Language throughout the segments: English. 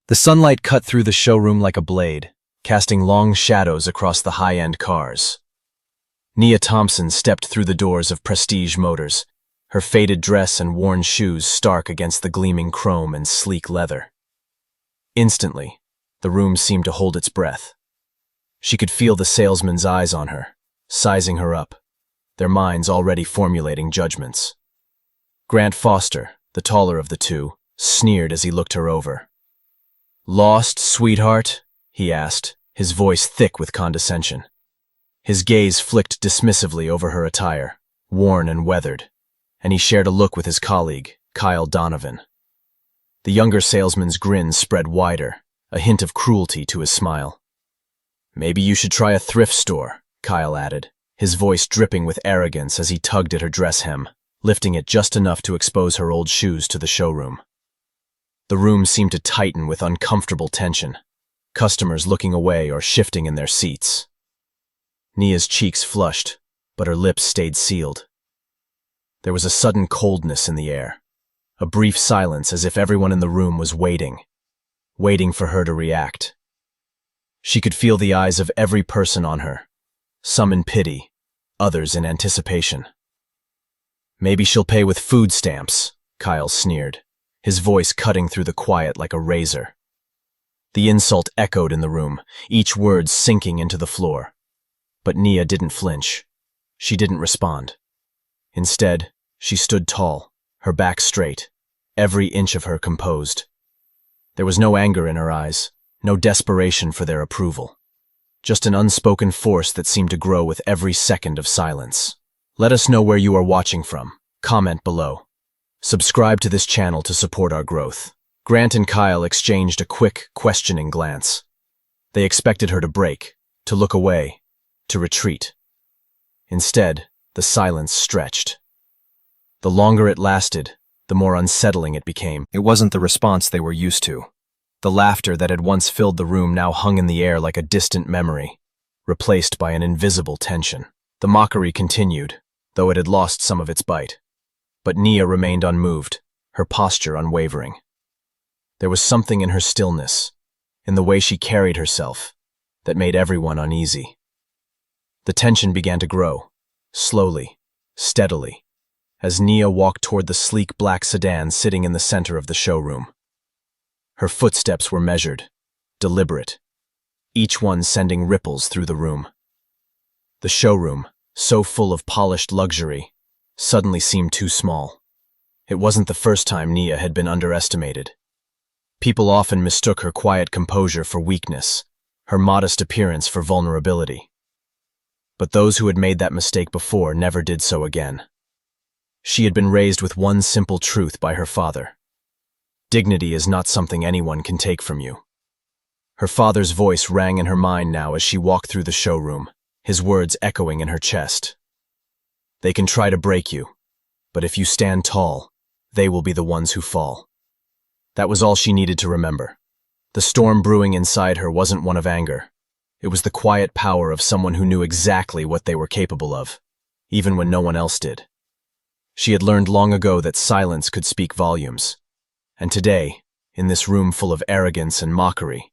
The sunlight cut through the showroom like a blade, casting long shadows across the high-end cars. Nia Thompson stepped through the doors of Prestige Motors, her faded dress and worn shoes stark against the gleaming chrome and sleek leather. Instantly, the room seemed to hold its breath. She could feel the salesmen's eyes on her, sizing her up, their minds already formulating judgments. Grant Foster, the taller of the two, sneered as he looked her over. "Lost, sweetheart?" he asked, his voice thick with condescension. His gaze flicked dismissively over her attire, worn and weathered, and he shared a look with his colleague, Kyle Donovan. The younger salesman's grin spread wider, a hint of cruelty to his smile. "Maybe you should try a thrift store," Kyle added, his voice dripping with arrogance as he tugged at her dress hem, lifting it just enough to expose her old shoes to the showroom. The room seemed to tighten with uncomfortable tension, customers looking away or shifting in their seats. Nia's cheeks flushed, but her lips stayed sealed. There was a sudden coldness in the air, a brief silence as if everyone in the room was waiting for her to react. She could feel the eyes of every person on her, some in pity, others in anticipation. "Maybe she'll pay with food stamps," Kyle sneered, his voice cutting through the quiet like a razor. The insult echoed in the room, each word sinking into the floor. But Nia didn't flinch. She didn't respond. Instead, she stood tall, her back straight, every inch of her composed. There was no anger in her eyes, no desperation for their approval. Just an unspoken force that seemed to grow with every second of silence. Let us know where you are watching from. Comment below. Subscribe to this channel to support our growth. Grant and Kyle exchanged a quick, questioning glance. They expected her to break, to look away, to retreat. Instead, the silence stretched. The longer it lasted, the more unsettling it became. It wasn't the response they were used to. The laughter that had once filled the room now hung in the air like a distant memory, replaced by an invisible tension. The mockery continued, though it had lost some of its bite. But Nia remained unmoved, her posture unwavering. There was something in her stillness, in the way she carried herself, that made everyone uneasy. The tension began to grow, slowly, steadily, as Nia walked toward the sleek black sedan sitting in the center of the showroom. Her footsteps were measured, deliberate, each one sending ripples through the room. The showroom, so full of polished luxury, suddenly seemed too small. It wasn't the first time Nia had been underestimated. People often mistook her quiet composure for weakness, her modest appearance for vulnerability. But those who had made that mistake before never did so again. She had been raised with one simple truth by her father. Dignity is not something anyone can take from you. Her father's voice rang in her mind now as she walked through the showroom, his words echoing in her chest. "They can try to break you, but if you stand tall, they will be the ones who fall." That was all she needed to remember. The storm brewing inside her wasn't one of anger. It was the quiet power of someone who knew exactly what they were capable of, even when no one else did. She had learned long ago that silence could speak volumes. And today, in this room full of arrogance and mockery,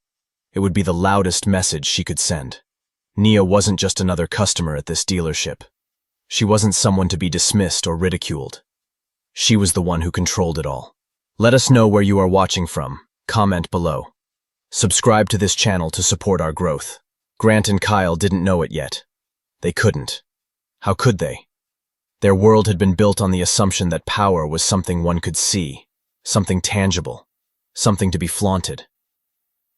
it would be the loudest message she could send. Nia wasn't just another customer at this dealership. She wasn't someone to be dismissed or ridiculed. She was the one who controlled it all. Let us know where you are watching from. Comment below. Subscribe to this channel to support our growth. Grant and Kyle didn't know it yet. They couldn't. How could they? Their world had been built on the assumption that power was something one could see, something tangible, something to be flaunted.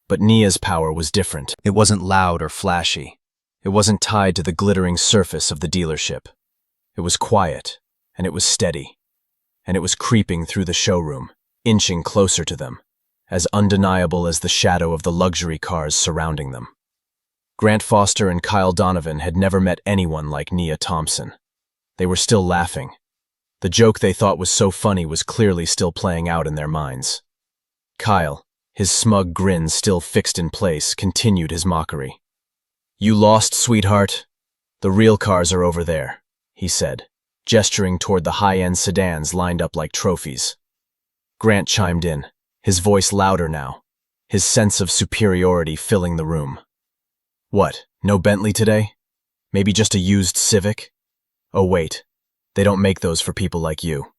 But Nia's power was different. It wasn't loud or flashy. It wasn't tied to the glittering surface of the dealership. It was quiet, and it was steady, and it was creeping through the showroom, inching closer to them, as undeniable as the shadow of the luxury cars surrounding them. Grant Foster and Kyle Donovan had never met anyone like Nia Thompson. They were still laughing. The joke they thought was so funny was clearly still playing out in their minds. Kyle, his smug grin still fixed in place, continued his mockery. "You lost, sweetheart? The real cars are over there," he said, gesturing toward the high-end sedans lined up like trophies. Grant chimed in, his voice louder now. his sense of superiority filling the room. What, no Bentley today? Maybe just a used Civic? Oh wait, they don't make those for people like you.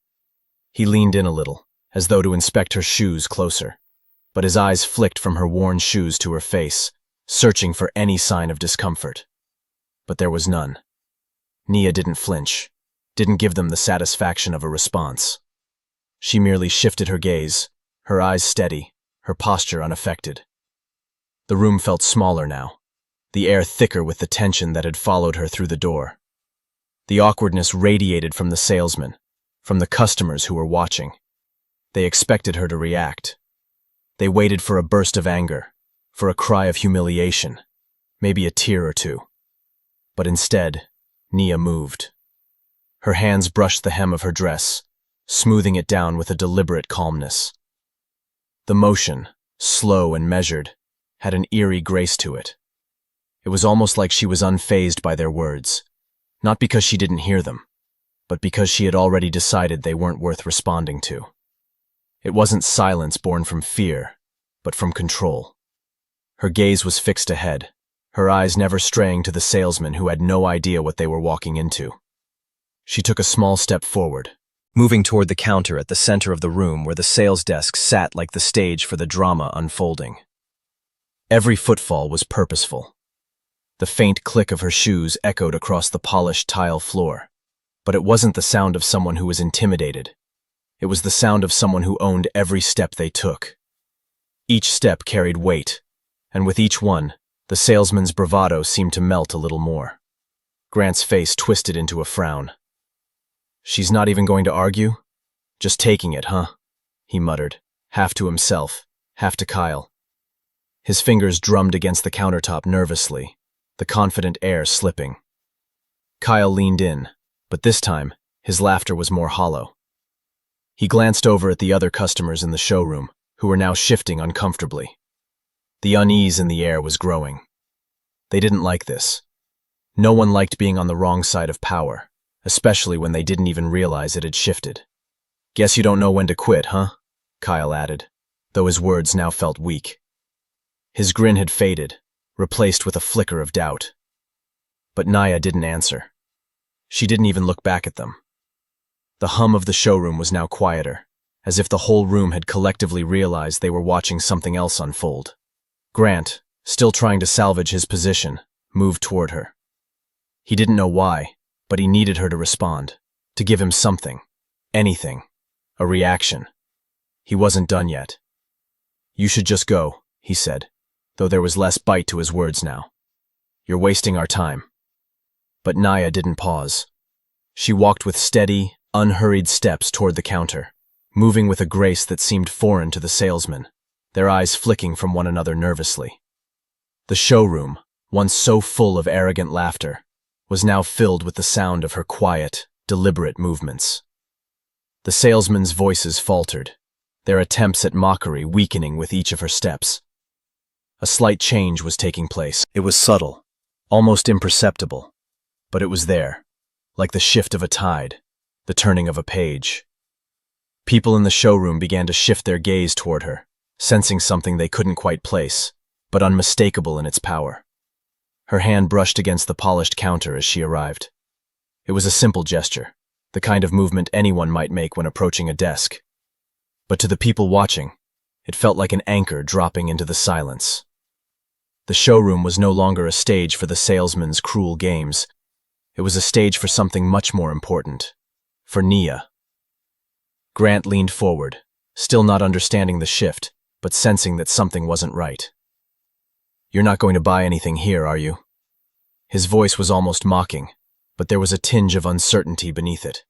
He leaned in a little, as though to inspect her shoes closer, but his eyes flicked from her worn shoes to her face, searching for any sign of discomfort. But there was none. Nia didn't flinch, didn't give them the satisfaction of a response. She merely shifted her gaze, her eyes steady, her posture unaffected. The room felt smaller now, the air thicker with the tension that had followed her through the door. The awkwardness radiated from the salesman, from the customers who were watching. They expected her to react. They waited for a burst of anger, for a cry of humiliation, maybe a tear or two. But instead, Nia moved. Her hands brushed the hem of her dress, smoothing it down with a deliberate calmness. The motion, slow and measured, had an eerie grace to it. It was almost like she was unfazed by their words, not because she didn't hear them, but because she had already decided they weren't worth responding to. It wasn't silence born from fear, but from control. Her gaze was fixed ahead, her eyes never straying to the salesman who had no idea what they were walking into. She took a small step forward, moving toward the counter at the center of the room where the sales desk sat like the stage for the drama unfolding. Every footfall was purposeful. The faint click of her shoes echoed across the polished tile floor, but it wasn't the sound of someone who was intimidated. It was the sound of someone who owned every step they took. Each step carried weight, and with each one, the salesman's bravado seemed to melt a little more. Grant's face twisted into a frown. "She's not even going to argue? Just taking it, huh?" he muttered, half to himself, half to Kyle. His fingers drummed against the countertop nervously, the confident air slipping. Kyle leaned in, but this time, his laughter was more hollow. He glanced over at the other customers in the showroom, who were now shifting uncomfortably. The unease in the air was growing. They didn't like this. No one liked being on the wrong side of power, especially when they didn't even realize it had shifted. "Guess you don't know when to quit, huh?" Kyle added, though his words now felt weak. His grin had faded, replaced with a flicker of doubt. But Nia didn't answer. She didn't even look back at them. The hum of the showroom was now quieter, as if the whole room had collectively realized they were watching something else unfold. Grant, still trying to salvage his position, moved toward her. He didn't know why, but he needed her to respond, to give him something, anything, a reaction. He wasn't done yet. "You should just go," he said, though there was less bite to his words now. "You're wasting our time." But Nia didn't pause. She walked with steady, unhurried steps toward the counter, moving with a grace that seemed foreign to the salesman, their eyes flicking from one another nervously. The showroom, once so full of arrogant laughter, was now filled with the sound of her quiet, deliberate movements. The salesmen's voices faltered, their attempts at mockery weakening with each of her steps. A slight change was taking place. It was subtle, almost imperceptible, but it was there, like the shift of a tide, the turning of a page. People in the showroom began to shift their gaze toward her, sensing something they couldn't quite place, but unmistakable in its power. Her hand brushed against the polished counter as she arrived. It was a simple gesture, the kind of movement anyone might make when approaching a desk. But to the people watching, it felt like an anchor dropping into the silence. The showroom was no longer a stage for the salesman's cruel games. It was a stage for something much more important, for Nia. Grant leaned forward, still not understanding the shift, but sensing that something wasn't right. "You're not going to buy anything here, are you?" His voice was almost mocking, but there was a tinge of uncertainty beneath it.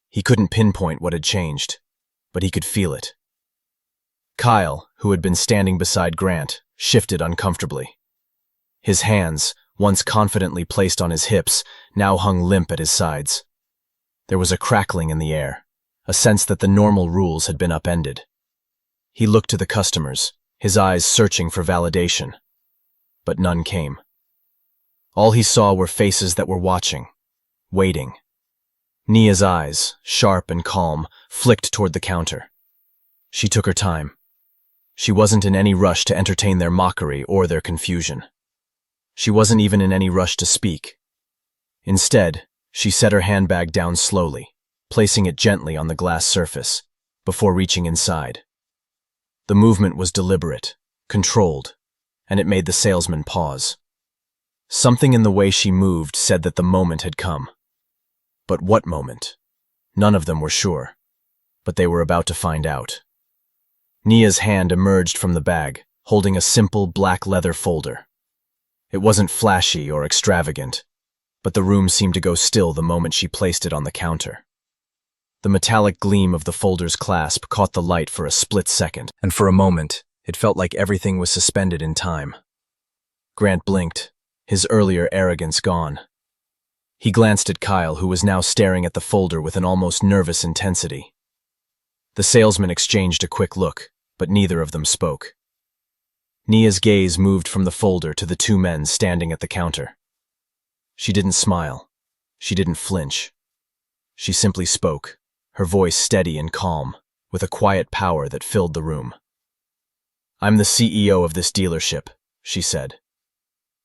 He couldn't pinpoint what had changed, but he could feel it. Kyle, who had been standing beside Grant, shifted uncomfortably. His hands, once confidently placed on his hips, now hung limp at his sides. There was a crackling in the air, a sense that the normal rules had been upended. He looked to the customers, his eyes searching for validation, but none came. All he saw were faces that were watching, waiting. Nia's eyes, sharp and calm, flicked toward the counter. She took her time. She wasn't in any rush to entertain their mockery or their confusion. She wasn't even in any rush to speak. Instead, she set her handbag down slowly, placing it gently on the glass surface, before reaching inside. The movement was deliberate, controlled, and it made the salesman pause. Something in the way she moved said that the moment had come. But what moment? None of them were sure, but they were about to find out. Nia's hand emerged from the bag, holding a simple black leather folder. It wasn't flashy or extravagant, but the room seemed to go still the moment she placed it on the counter. The metallic gleam of the folder's clasp caught the light for a split second, and for a moment, it felt like everything was suspended in time. Grant blinked, his earlier arrogance gone. He glanced at Kyle, who was now staring at the folder with an almost nervous intensity. The salesman exchanged a quick look, but neither of them spoke. Nia's gaze moved from the folder to the two men standing at the counter. She didn't smile. She didn't flinch. She simply spoke, her voice steady and calm, with a quiet power that filled the room. "I'm the CEO of this dealership," she said.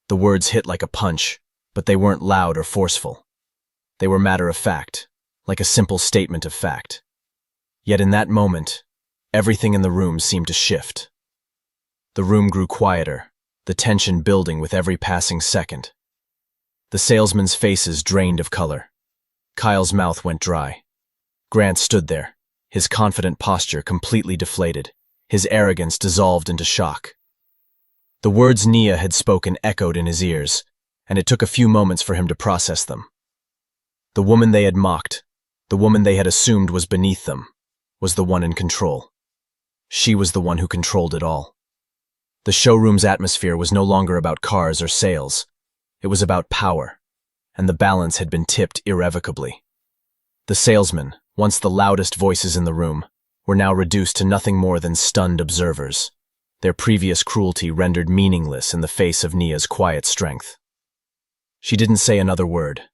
The words hit like a punch, but they weren't loud or forceful. They were matter of fact, like a simple statement of fact. Yet in that moment, everything in the room seemed to shift. The room grew quieter, the tension building with every passing second. The salesmen's faces drained of color. Kyle's mouth went dry. Grant stood there, his confident posture completely deflated, his arrogance dissolved into shock. The words Nia had spoken echoed in his ears, and it took a few moments for him to process them. The woman they had mocked, the woman they had assumed was beneath them, was the one in control. She was the one who controlled it all. The showroom's atmosphere was no longer about cars or sales. It was about power, and the balance had been tipped irrevocably. The salesmen, once the loudest voices in the room, were now reduced to nothing more than stunned observers, their previous cruelty rendered meaningless in the face of Nia's quiet strength. She didn't say another word.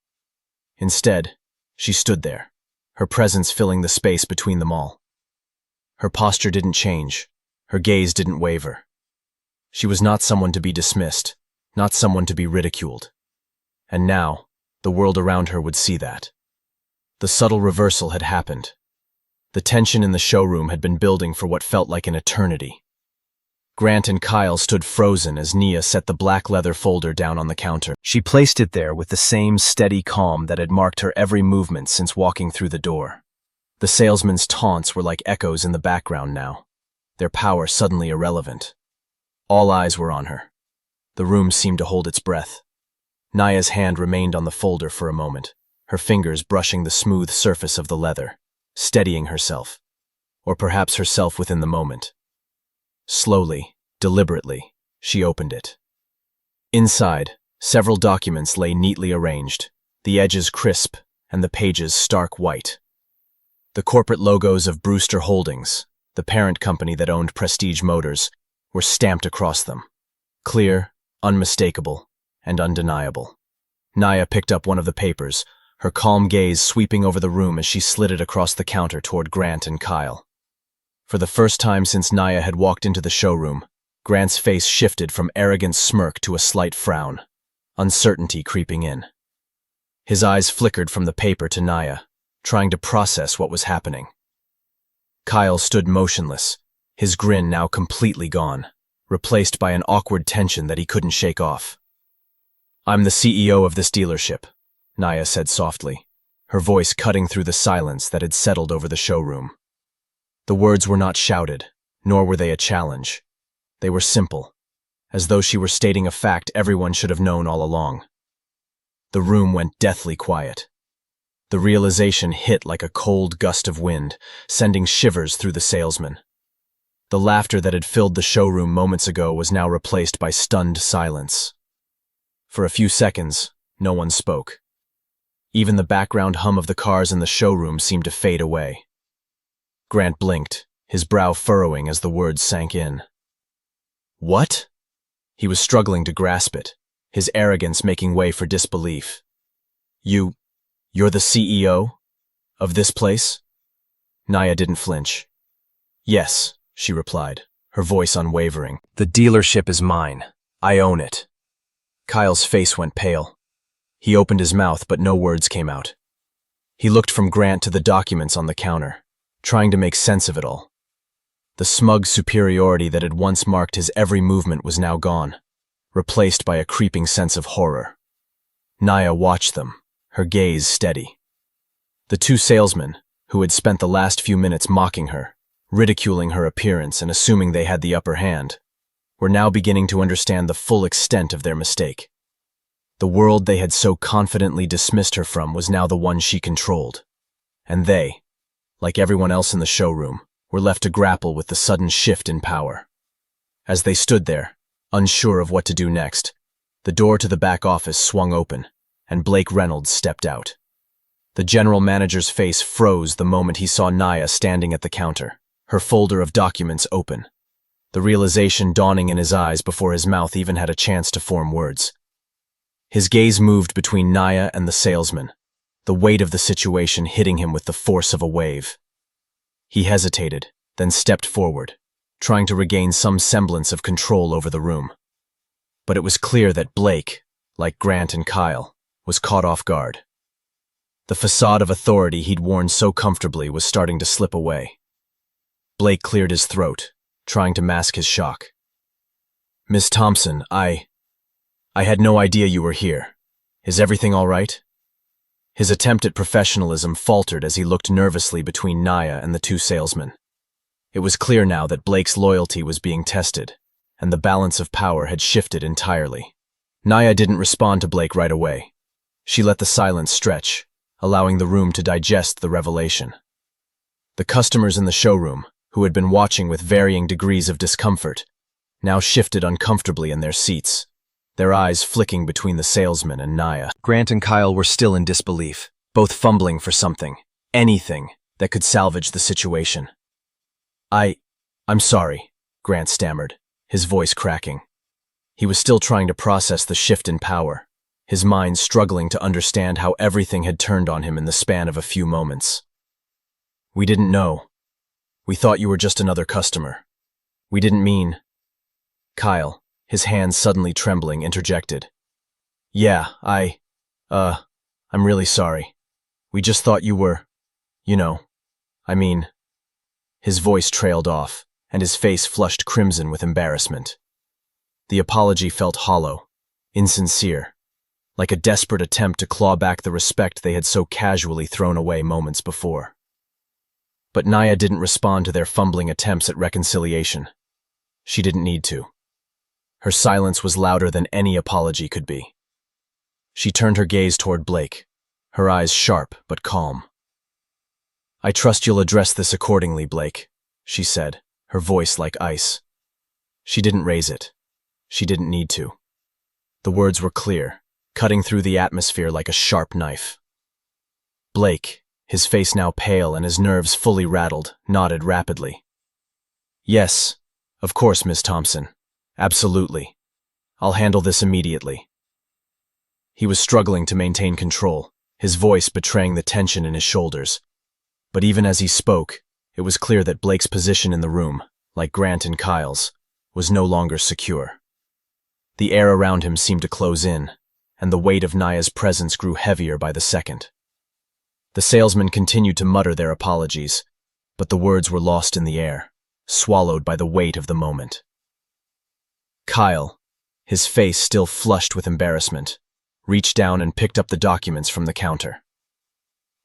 Instead, she stood there, her presence filling the space between them all. Her posture didn't change, her gaze didn't waver. She was not someone to be dismissed, not someone to be ridiculed. And now, the world around her would see that. The subtle reversal had happened. The tension in the showroom had been building for what felt like an eternity. Grant and Kyle stood frozen as Nia set the black leather folder down on the counter. She placed it there with the same steady calm that had marked her every movement since walking through the door. The salesman's taunts were like echoes in the background now, their power suddenly irrelevant. All eyes were on her. The room seemed to hold its breath. Nia's hand remained on the folder for a moment, her fingers brushing the smooth surface of the leather, steadying herself, or perhaps herself within the moment. Slowly, deliberately, she opened it. Inside, several documents lay neatly arranged, the edges crisp and the pages stark white. The corporate logos of Brewster Holdings, the parent company that owned Prestige Motors, were stamped across them, clear, unmistakable, and undeniable. Nia picked up one of the papers, her calm gaze sweeping over the room as she slid it across the counter toward Grant and Kyle. For the first time since Nia had walked into the showroom, Grant's face shifted from arrogant smirk to a slight frown, uncertainty creeping in. His eyes flickered from the paper to Nia, trying to process what was happening. Kyle stood motionless, his grin now completely gone, replaced by an awkward tension that he couldn't shake off. "I'm the CEO of this dealership," Nia said softly, her voice cutting through the silence that had settled over the showroom. The words were not shouted, nor were they a challenge. They were simple, as though she were stating a fact everyone should have known all along. The room went deathly quiet. The realization hit like a cold gust of wind, sending shivers through the salesman. The laughter that had filled the showroom moments ago was now replaced by stunned silence. For a few seconds, no one spoke. Even the background hum of the cars in the showroom seemed to fade away. Grant blinked, his brow furrowing as the words sank in. "What?" He was struggling to grasp it, his arrogance making way for disbelief. You're the CEO? Of this place?" Nia didn't flinch. "Yes," she replied, her voice unwavering. "The dealership is mine. I own it." Kyle's face went pale. He opened his mouth, but no words came out. He looked from Grant to the documents on the counter, trying to make sense of it all. The smug superiority that had once marked his every movement was now gone, replaced by a creeping sense of horror. Nia watched them, her gaze steady. The two salesmen, who had spent the last few minutes mocking her, ridiculing her appearance and assuming they had the upper hand, were now beginning to understand the full extent of their mistake. The world they had so confidently dismissed her from was now the one she controlled. And they, like everyone else in the showroom, were left to grapple with the sudden shift in power. As they stood there, unsure of what to do next, the door to the back office swung open, and Blake Reynolds stepped out. The general manager's face froze the moment he saw Nia standing at the counter, her folder of documents open, the realization dawning in his eyes before his mouth even had a chance to form words. His gaze moved between Nia and the salesman, the weight of the situation hitting him with the force of a wave. He hesitated, then stepped forward, trying to regain some semblance of control over the room. But it was clear that Blake, like Grant and Kyle, was caught off guard. The facade of authority he'd worn so comfortably was starting to slip away. Blake cleared his throat, trying to mask his shock. "Miss Thompson, I had no idea you were here. Is everything all right?" His attempt at professionalism faltered as he looked nervously between Nia and the two salesmen. It was clear now that Blake's loyalty was being tested, and the balance of power had shifted entirely. Nia didn't respond to Blake right away. She let the silence stretch, allowing the room to digest the revelation. The customers in the showroom, who had been watching with varying degrees of discomfort, now shifted uncomfortably in their seats, their eyes flicking between the salesman and Nia. Grant and Kyle were still in disbelief, both fumbling for something, anything, that could salvage the situation. I'm sorry," Grant stammered, his voice cracking. He was still trying to process the shift in power, his mind struggling to understand how everything had turned on him in the span of a few moments. "We didn't know. We thought you were just another customer. We didn't mean—" Kyle, his hands suddenly trembling, interjected. "Yeah, I'm really sorry. We just thought you were, I mean—" His voice trailed off, and his face flushed crimson with embarrassment. The apology felt hollow, insincere, like a desperate attempt to claw back the respect they had so casually thrown away moments before. But Nia didn't respond to their fumbling attempts at reconciliation. She didn't need to. Her silence was louder than any apology could be. She turned her gaze toward Blake, her eyes sharp but calm. "I trust you'll address this accordingly, Blake," she said, her voice like ice. She didn't raise it. She didn't need to. The words were clear, cutting through the atmosphere like a sharp knife. Blake, his face now pale and his nerves fully rattled, nodded rapidly. "Yes, of course, Miss Thompson. Absolutely. I'll handle this immediately." He was struggling to maintain control, his voice betraying the tension in his shoulders. But even as he spoke, it was clear that Blake's position in the room, like Grant and Kyle's, was no longer secure. The air around him seemed to close in, and the weight of Nia's presence grew heavier by the second. The salesmen continued to mutter their apologies, but the words were lost in the air, swallowed by the weight of the moment. Kyle, his face still flushed with embarrassment, reached down and picked up the documents from the counter.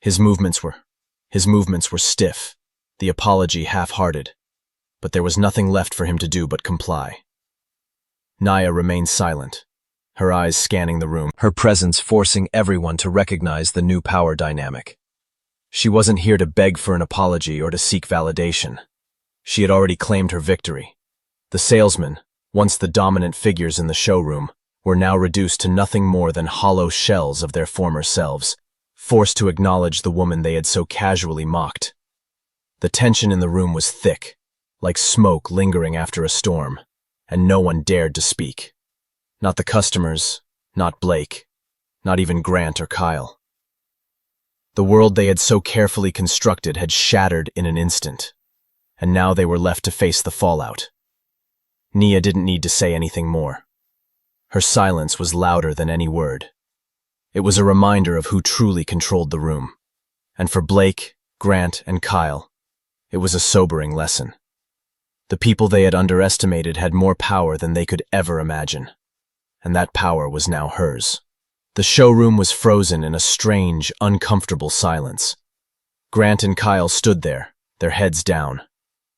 His movements were stiff, the apology half-hearted, but there was nothing left for him to do but comply. Nia remained silent, her eyes scanning the room, her presence forcing everyone to recognize the new power dynamic. She wasn't here to beg for an apology or to seek validation. She had already claimed her victory. The salesmen, once the dominant figures in the showroom, were now reduced to nothing more than hollow shells of their former selves, forced to acknowledge the woman they had so casually mocked. The tension in the room was thick, like smoke lingering after a storm, and no one dared to speak. Not the customers, not Blake, not even Grant or Kyle. The world they had so carefully constructed had shattered in an instant, and now they were left to face the fallout, Nia didn't need to say anything more. Her silence was louder than any word. It was a reminder of who truly controlled the room. And for Blake, Grant, and Kyle, it was a sobering lesson. The people they had underestimated had more power than they could ever imagine. And that power was now hers. The showroom was frozen in a strange, uncomfortable silence. Grant and Kyle stood there, their heads down,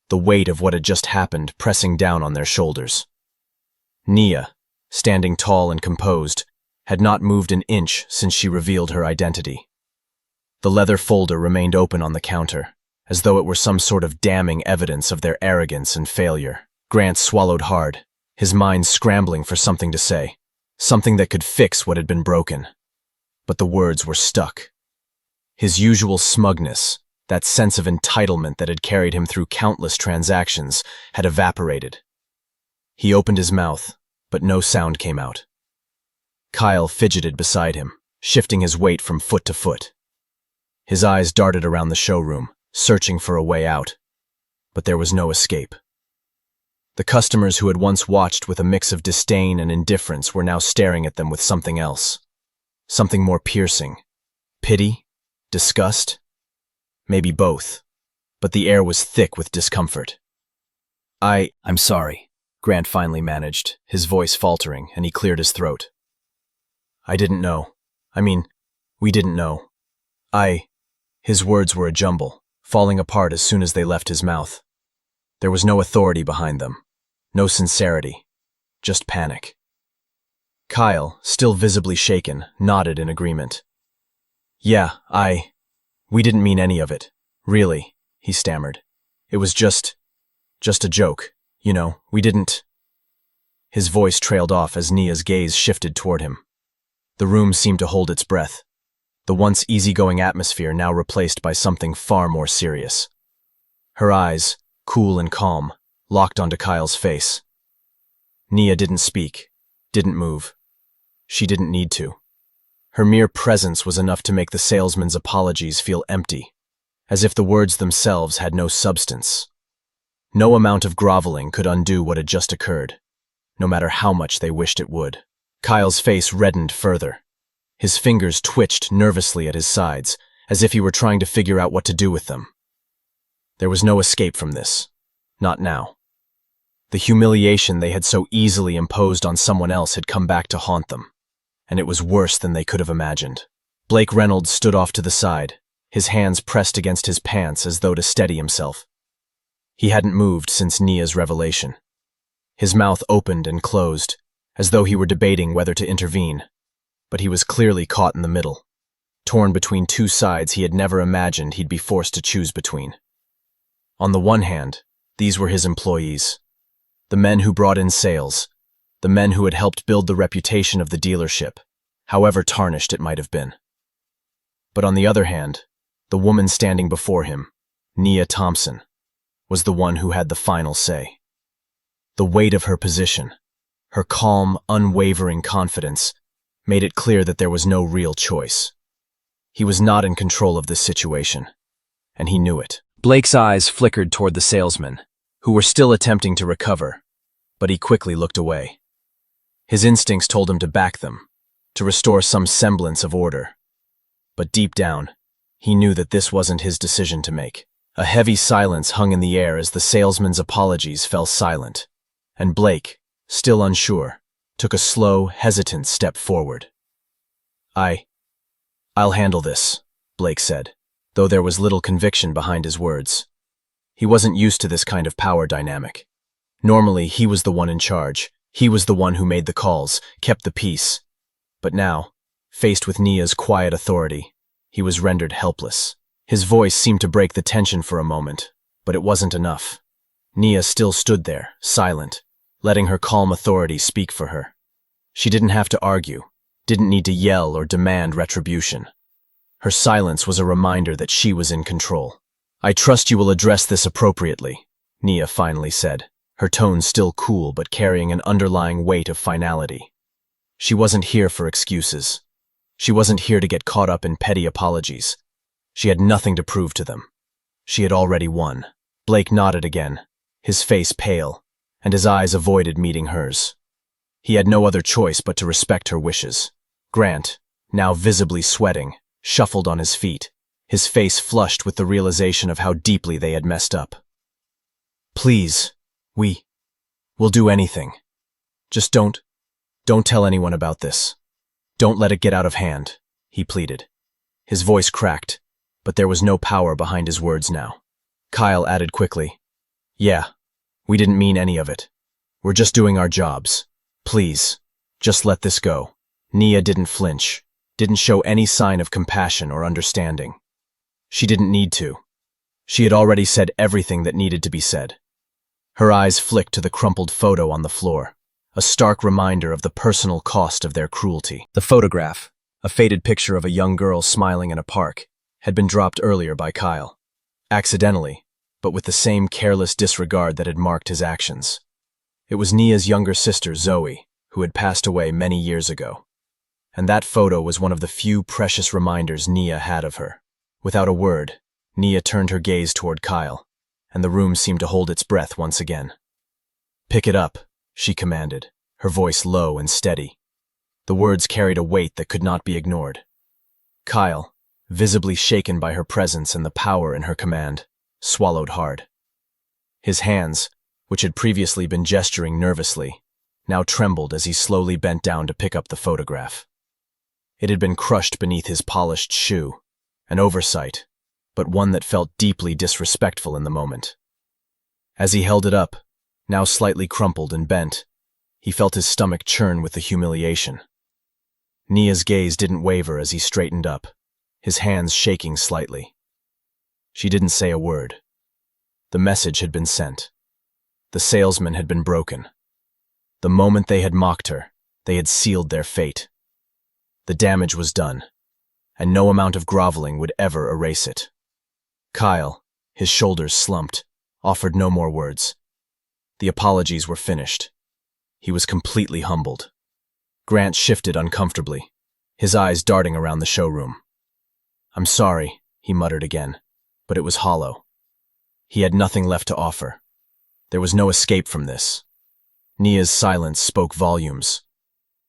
the weight of what had just happened pressing down on their shoulders. Nia, standing tall and composed, had not moved an inch since she revealed her identity. The leather folder remained open on the counter, as though it were some sort of damning evidence of their arrogance and failure. Grant swallowed hard, his mind scrambling for something to say, something that could fix what had been broken. But the words were stuck. His usual smugness, that sense of entitlement that had carried him through countless transactions, had evaporated. He opened his mouth, but no sound came out. Kyle fidgeted beside him, shifting his weight from foot to foot. His eyes darted around the showroom, searching for a way out. But there was no escape. The customers who had once watched with a mix of disdain and indifference were now staring at them with something else. Something more piercing. Pity? Disgust? Maybe both. But the air was thick with discomfort. I'm sorry, Grant finally managed, his voice faltering, and he cleared his throat. I didn't know. We didn't know. His words were a jumble, falling apart as soon as they left his mouth. There was no authority behind them, no sincerity, just panic. Kyle, still visibly shaken, nodded in agreement. Yeah, we didn't mean any of it, really, he stammered. It was just a joke, we didn't. His voice trailed off as Nia's gaze shifted toward him. The room seemed to hold its breath, the once easygoing atmosphere now replaced by something far more serious. Her eyes, cool and calm, locked onto Kyle's face. Nia didn't speak, didn't move. She didn't need to. Her mere presence was enough to make the salesman's apologies feel empty, as if the words themselves had no substance. No amount of groveling could undo what had just occurred, no matter how much they wished it would. Kyle's face reddened further. His fingers twitched nervously at his sides, as if he were trying to figure out what to do with them. There was no escape from this. Not now. The humiliation they had so easily imposed on someone else had come back to haunt them, and it was worse than they could have imagined. Blake Reynolds stood off to the side, his hands pressed against his pants as though to steady himself. He hadn't moved since Nia's revelation. His mouth opened and closed, as though he were debating whether to intervene, but he was clearly caught in the middle, torn between two sides he had never imagined he'd be forced to choose between. On the one hand, these were his employees, the men who brought in sales, the men who had helped build the reputation of the dealership, however tarnished it might have been. But on the other hand, the woman standing before him, Nia Thompson, was the one who had the final say. The weight of her position, her calm, unwavering confidence, made it clear that there was no real choice. He was not in control of this situation, and he knew it. Blake's eyes flickered toward the salesmen, who were still attempting to recover, but he quickly looked away. His instincts told him to back them, to restore some semblance of order. But deep down, he knew that this wasn't his decision to make. A heavy silence hung in the air as the salesman's apologies fell silent, and Blake, still unsure, took a slow, hesitant step forward. I'll handle this, Blake said, though there was little conviction behind his words. He wasn't used to this kind of power dynamic. Normally, he was the one in charge. He was the one who made the calls, kept the peace. But now, faced with Nia's quiet authority, he was rendered helpless. His voice seemed to break the tension for a moment, but it wasn't enough. Nia still stood there, silent, letting her calm authority speak for her. She didn't have to argue, didn't need to yell or demand retribution. Her silence was a reminder that she was in control. I trust you will address this appropriately, Nia finally said, her tone still cool but carrying an underlying weight of finality. She wasn't here for excuses. She wasn't here to get caught up in petty apologies. She had nothing to prove to them. She had already won. Blake nodded again, his face pale, and his eyes avoided meeting hers. He had no other choice but to respect her wishes. Grant, now visibly sweating, shuffled on his feet, his face flushed with the realization of how deeply they had messed up. "Please, we'll do anything. Just don't tell anyone about this. Don't let it get out of hand," he pleaded. His voice cracked, but there was no power behind his words now. Kyle added quickly, "Yeah, we didn't mean any of it. We're just doing our jobs. Please, just let this go." Nia didn't flinch, didn't show any sign of compassion or understanding. She didn't need to. She had already said everything that needed to be said. Her eyes flicked to the crumpled photo on the floor, a stark reminder of the personal cost of their cruelty. The photograph, a faded picture of a young girl smiling in a park, had been dropped earlier by Kyle. Accidentally, but with the same careless disregard that had marked his actions. It was Nia's younger sister, Zoe, who had passed away many years ago. And that photo was one of the few precious reminders Nia had of her. Without a word, Nia turned her gaze toward Kyle, and the room seemed to hold its breath once again. "Pick it up," she commanded, her voice low and steady. The words carried a weight that could not be ignored. Kyle, visibly shaken by her presence and the power in her command, swallowed hard. His hands, which had previously been gesturing nervously, now trembled as he slowly bent down to pick up the photograph. It had been crushed beneath his polished shoe, an oversight, but one that felt deeply disrespectful in the moment. As he held it up, now slightly crumpled and bent, he felt his stomach churn with the humiliation. Nia's gaze didn't waver as he straightened up, his hands shaking slightly. She didn't say a word. The message had been sent. The salesman had been broken. The moment they had mocked her, they had sealed their fate. The damage was done, and no amount of groveling would ever erase it. Kyle, his shoulders slumped, offered no more words. The apologies were finished. He was completely humbled. Grant shifted uncomfortably, his eyes darting around the showroom. "I'm sorry," he muttered again, but it was hollow. He had nothing left to offer. There was no escape from this. Nia's silence spoke volumes.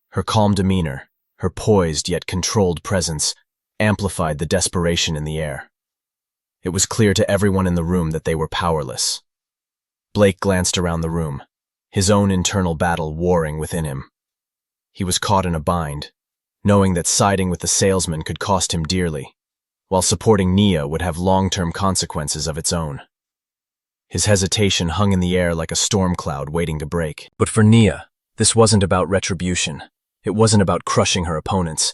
Her calm demeanor, her poised yet controlled presence, amplified the desperation in the air. It was clear to everyone in the room that they were powerless. Blake glanced around the room, his own internal battle warring within him. He was caught in a bind, knowing that siding with the salesman could cost him dearly, while supporting Nia would have long-term consequences of its own. His hesitation hung in the air like a storm cloud waiting to break. But for Nia, this wasn't about retribution. It wasn't about crushing her opponents.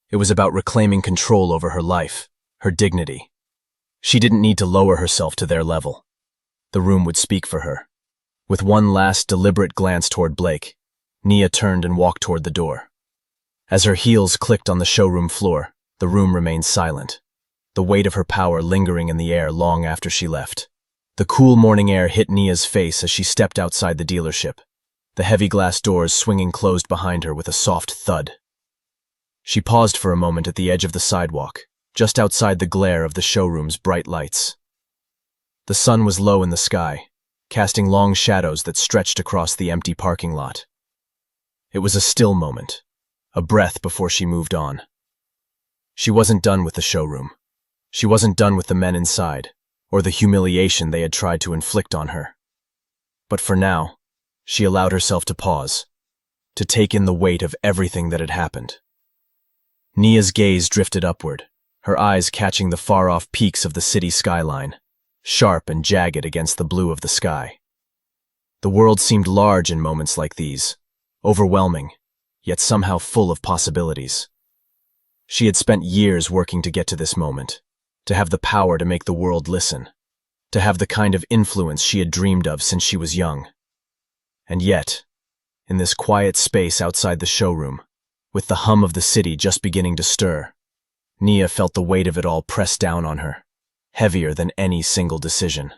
It was about reclaiming control over her life, her dignity. She didn't need to lower herself to their level. The room would speak for her. With one last deliberate glance toward Blake, Nia turned and walked toward the door. As her heels clicked on the showroom floor, the room remained silent, the weight of her power lingering in the air long after she left. The cool morning air hit Nia's face as she stepped outside the dealership, the heavy glass doors swinging closed behind her with a soft thud. She paused for a moment at the edge of the sidewalk, just outside the glare of the showroom's bright lights. The sun was low in the sky, casting long shadows that stretched across the empty parking lot. It was a still moment, a breath before she moved on. She wasn't done with the showroom. She wasn't done with the men inside, or the humiliation they had tried to inflict on her. But for now, she allowed herself to pause, to take in the weight of everything that had happened. Nia's gaze drifted upward, her eyes catching the far-off peaks of the city skyline, sharp and jagged against the blue of the sky. The world seemed large in moments like these, overwhelming, yet somehow full of possibilities. She had spent years working to get to this moment, to have the power to make the world listen, to have the kind of influence she had dreamed of since she was young. And yet, in this quiet space outside the showroom, with the hum of the city just beginning to stir, Nia felt the weight of it all pressed down on her, heavier than any single decision.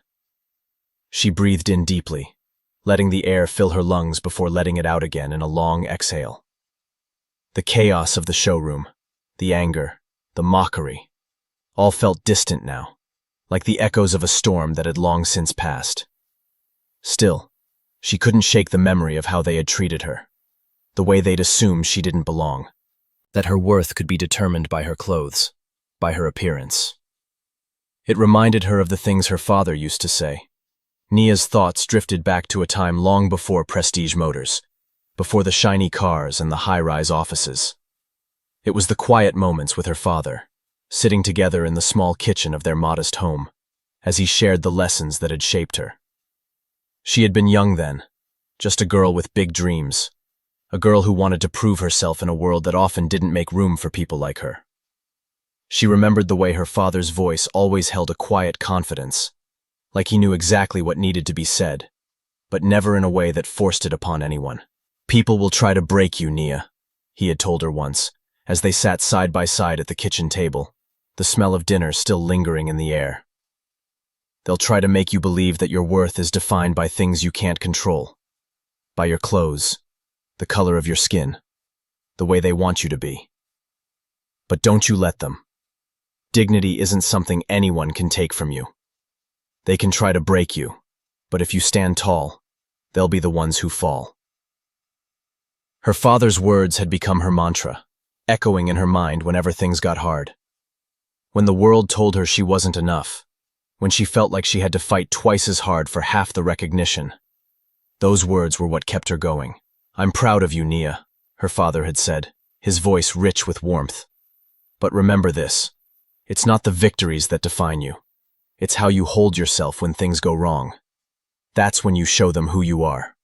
She breathed in deeply, letting the air fill her lungs before letting it out again in a long exhale. The chaos of the showroom, the anger, the mockery, all felt distant now, like the echoes of a storm that had long since passed. Still, She couldn't shake the memory of how they had treated her, the way they'd assumed she didn't belong, that her worth could be determined by her clothes, by her appearance. It reminded her of the things her father used to say. Nia's thoughts drifted back to a time long before prestige motors, before the shiny cars and the high-rise offices. It was the quiet moments with her father, sitting together in the small kitchen of their modest home, as he shared the lessons that had shaped her. She had been young then, just a girl with big dreams, a girl who wanted to prove herself in a world that often didn't make room for people like her. She remembered the way her father's voice always held a quiet confidence, like he knew exactly what needed to be said, but never in a way that forced it upon anyone. "People will try to break you, Nia," he had told her once, as they sat side by side at the kitchen table, the smell of dinner still lingering in the air. "They'll try to make you believe that your worth is defined by things you can't control, by your clothes, the color of your skin, the way they want you to be. But don't you let them. Dignity isn't something anyone can take from you. They can try to break you, but if you stand tall, they'll be the ones who fall." Her father's words had become her mantra, echoing in her mind whenever things got hard. When the world told her she wasn't enough, when she felt like she had to fight twice as hard for half the recognition, those words were what kept her going. "I'm proud of you, Nia," her father had said, his voice rich with warmth. "But remember this, it's not the victories that define you. It's how you hold yourself when things go wrong. That's when you show them who you are."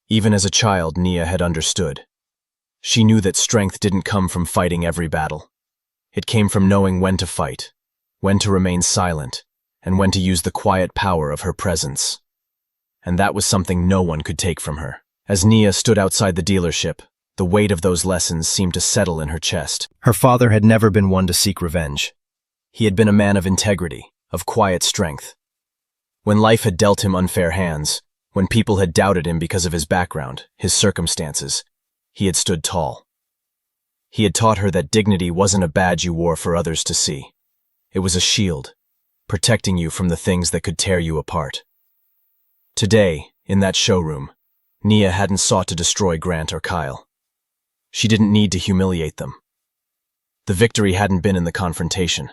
Even as a child, Nia had understood. She knew that strength didn't come from fighting every battle. It came from knowing when to fight, when to remain silent, and when to use the quiet power of her presence. And that was something no one could take from her. As Nia stood outside the dealership, the weight of those lessons seemed to settle in her chest. Her father had never been one to seek revenge. He had been a man of integrity, of quiet strength. When life had dealt him unfair hands, when people had doubted him because of his background, his circumstances, he had stood tall. He had taught her that dignity wasn't a badge you wore for others to see. It was a shield, protecting you from the things that could tear you apart. Today, in that showroom, Nia hadn't sought to destroy Grant or Kyle. She didn't need to humiliate them. The victory hadn't been in the confrontation.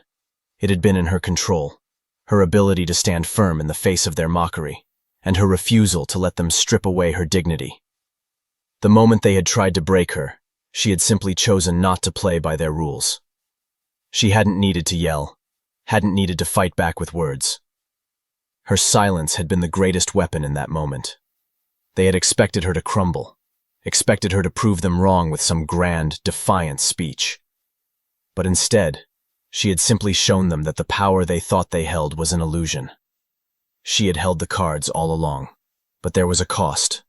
It had been in her control, her ability to stand firm in the face of their mockery, and her refusal to let them strip away her dignity. The moment they had tried to break her, she had simply chosen not to play by their rules. She hadn't needed to yell, hadn't needed to fight back with words. Her silence had been the greatest weapon in that moment. They had expected her to crumble, expected her to prove them wrong with some grand, defiant speech. But instead, she had simply shown them that the power they thought they held was an illusion. She had held the cards all along, but there was a cost.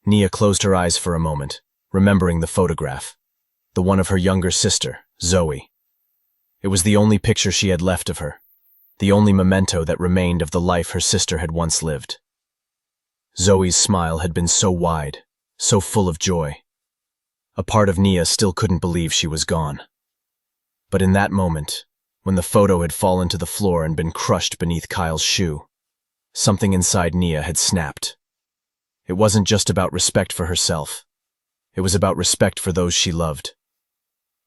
Nia closed her eyes for a moment, remembering the photograph, the one of her younger sister, Zoe. It was the only picture she had left of her, the only memento that remained of the life her sister had once lived. Zoe's smile had been so wide, so full of joy. A part of Nia still couldn't believe she was gone. But in that moment, when the photo had fallen to the floor and been crushed beneath Kyle's shoe, something inside Nia had snapped. It wasn't just about respect for herself. It was about respect for those she loved.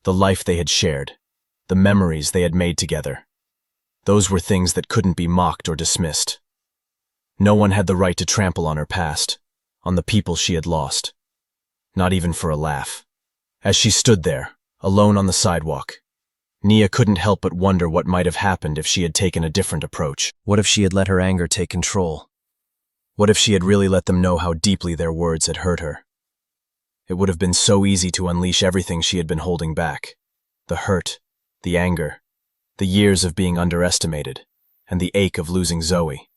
The life they had shared, the memories they had made together. Those were things that couldn't be mocked or dismissed. No one had the right to trample on her past, on the people she had lost. Not even for a laugh. As she stood there, alone on the sidewalk, Nia couldn't help but wonder what might have happened if she had taken a different approach. What if she had let her anger take control? What if she had really let them know how deeply their words had hurt her? It would have been so easy to unleash everything she had been holding back. The hurt, the anger, the years of being underestimated, and the ache of losing Zoe.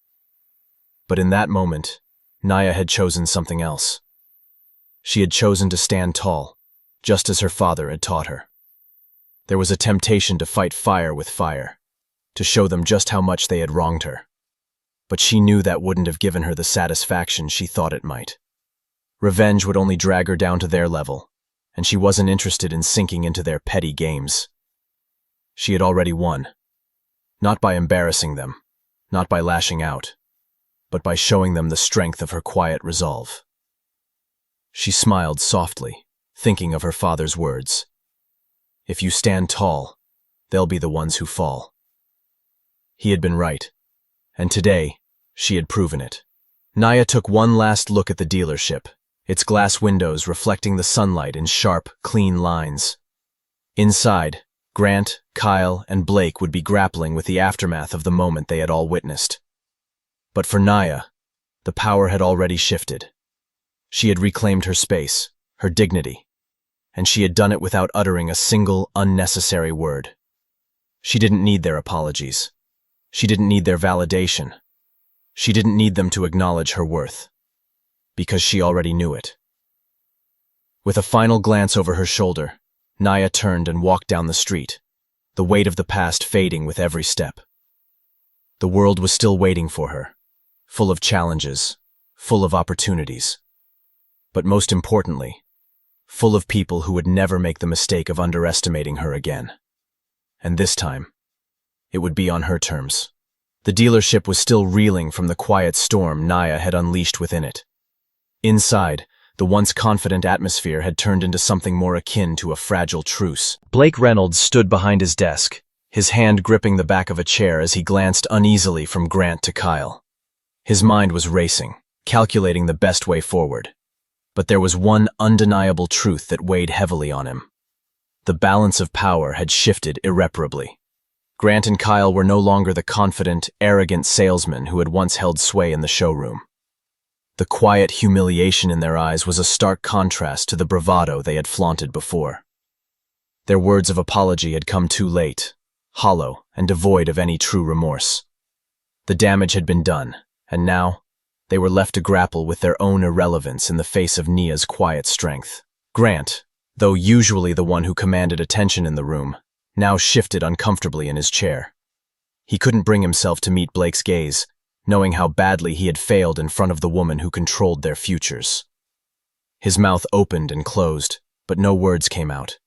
But in that moment, Nia had chosen something else. She had chosen to stand tall, just as her father had taught her. There was a temptation to fight fire with fire, to show them just how much they had wronged her. But she knew that wouldn't have given her the satisfaction she thought it might. Revenge would only drag her down to their level, and she wasn't interested in sinking into their petty games. She had already won. Not by embarrassing them, not by lashing out, but by showing them the strength of her quiet resolve. She smiled softly, thinking of her father's words. If you stand tall, they'll be the ones who fall. He had been right, and today, she had proven it. Nia took one last look at the dealership, its glass windows reflecting the sunlight in sharp, clean lines. Inside, Grant, Kyle, and Blake would be grappling with the aftermath of the moment they had all witnessed. But for Nia, the power had already shifted. She had reclaimed her space, her dignity, and she had done it without uttering a single unnecessary word. She didn't need their apologies. She didn't need their validation. She didn't need them to acknowledge her worth, because she already knew it. With a final glance over her shoulder, Nia turned and walked down the street, the weight of the past fading with every step. The world was still waiting for her, full of challenges, full of opportunities, but most importantly, full of people who would never make the mistake of underestimating her again. And this time, it would be on her terms. The dealership was still reeling from the quiet storm Nia had unleashed within it. Inside, the once confident atmosphere had turned into something more akin to a fragile truce. Blake Reynolds stood behind his desk, his hand gripping the back of a chair as he glanced uneasily from Grant to Kyle. His mind was racing, calculating the best way forward. But there was one undeniable truth that weighed heavily on him. The balance of power had shifted irreparably. Grant and Kyle were no longer the confident, arrogant salesmen who had once held sway in the showroom. The quiet humiliation in their eyes was a stark contrast to the bravado they had flaunted before. Their words of apology had come too late, hollow and devoid of any true remorse. The damage had been done, and now, they were left to grapple with their own irrelevance in the face of Nia's quiet strength. Grant, though usually the one who commanded attention in the room, now shifted uncomfortably in his chair. He couldn't bring himself to meet Blake's gaze, knowing how badly he had failed in front of the woman who controlled their futures. His mouth opened and closed, but no words came out.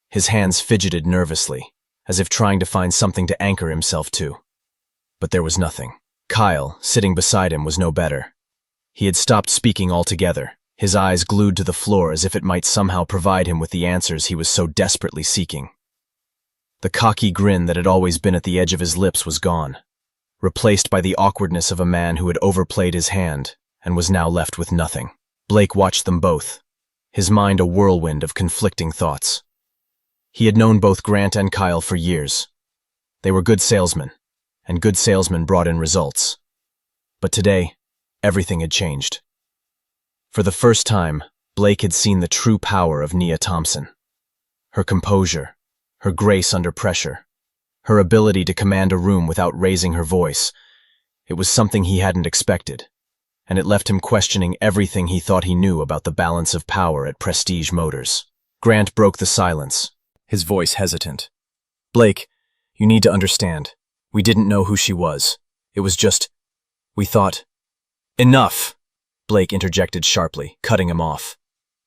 His hands fidgeted nervously, as if trying to find something to anchor himself to. But there was nothing. Kyle, sitting beside him, was no better. He had stopped speaking altogether, his eyes glued to the floor as if it might somehow provide him with the answers he was so desperately seeking. The cocky grin that had always been at the edge of his lips was gone, replaced by the awkwardness of a man who had overplayed his hand and was now left with nothing. Blake watched them both, his mind a whirlwind of conflicting thoughts. He had known both Grant and Kyle for years. They were good salesmen, and good salesmen brought in results. But today, everything had changed. For the first time, Blake had seen the true power of Nia Thompson. Her composure, her grace under pressure, her ability to command a room without raising her voice. It was something he hadn't expected, and it left him questioning everything he thought he knew about the balance of power at Prestige Motors. Grant broke the silence, his voice hesitant. "Blake, you need to understand. We didn't know who she was. It was just, we thought—" "Enough!" Blake interjected sharply, cutting him off.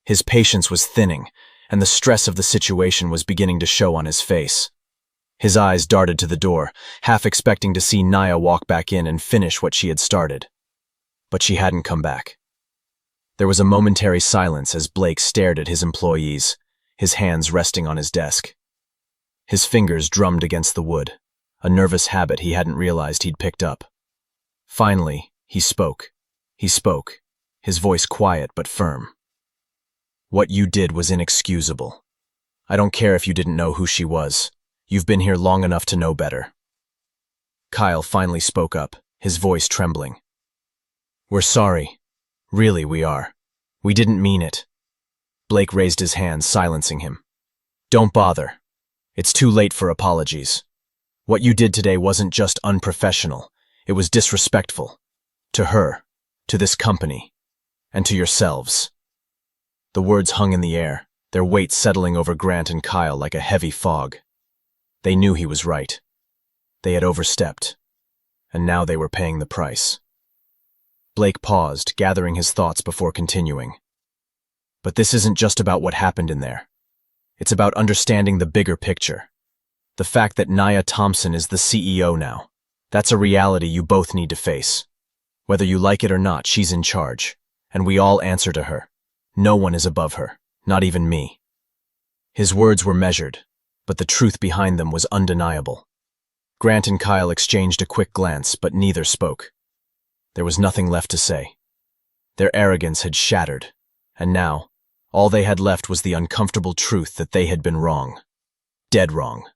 His patience was thinning, and the stress of the situation was beginning to show on his face. His eyes darted to the door, half expecting to see Nia walk back in and finish what she had started. But she hadn't come back. There was a momentary silence as Blake stared at his employees, his hands resting on his desk. His fingers drummed against the wood, a nervous habit he hadn't realized he'd picked up. Finally, he spoke. He spoke, his voice quiet but firm. "What you did was inexcusable. I don't care if you didn't know who she was. You've been here long enough to know better." Kyle finally spoke up, his voice trembling. "We're sorry. Really, we are. We didn't mean it." Blake raised his hand, silencing him. "Don't bother. It's too late for apologies. What you did today wasn't just unprofessional, it was disrespectful. To her, to this company, and to yourselves." The words hung in the air, their weight settling over Grant and Kyle like a heavy fog. They knew he was right. They had overstepped, and now they were paying the price. Blake paused, gathering his thoughts before continuing. "But this isn't just about what happened in there. It's about understanding the bigger picture. The fact that Nia Thompson is the CEO now, that's a reality you both need to face. Whether you like it or not, she's in charge, and we all answer to her. No one is above her, not even me." His words were measured, but the truth behind them was undeniable. Grant and Kyle exchanged a quick glance, but neither spoke. There was nothing left to say. Their arrogance had shattered, and now, all they had left was the uncomfortable truth that they had been wrong. Dead wrong.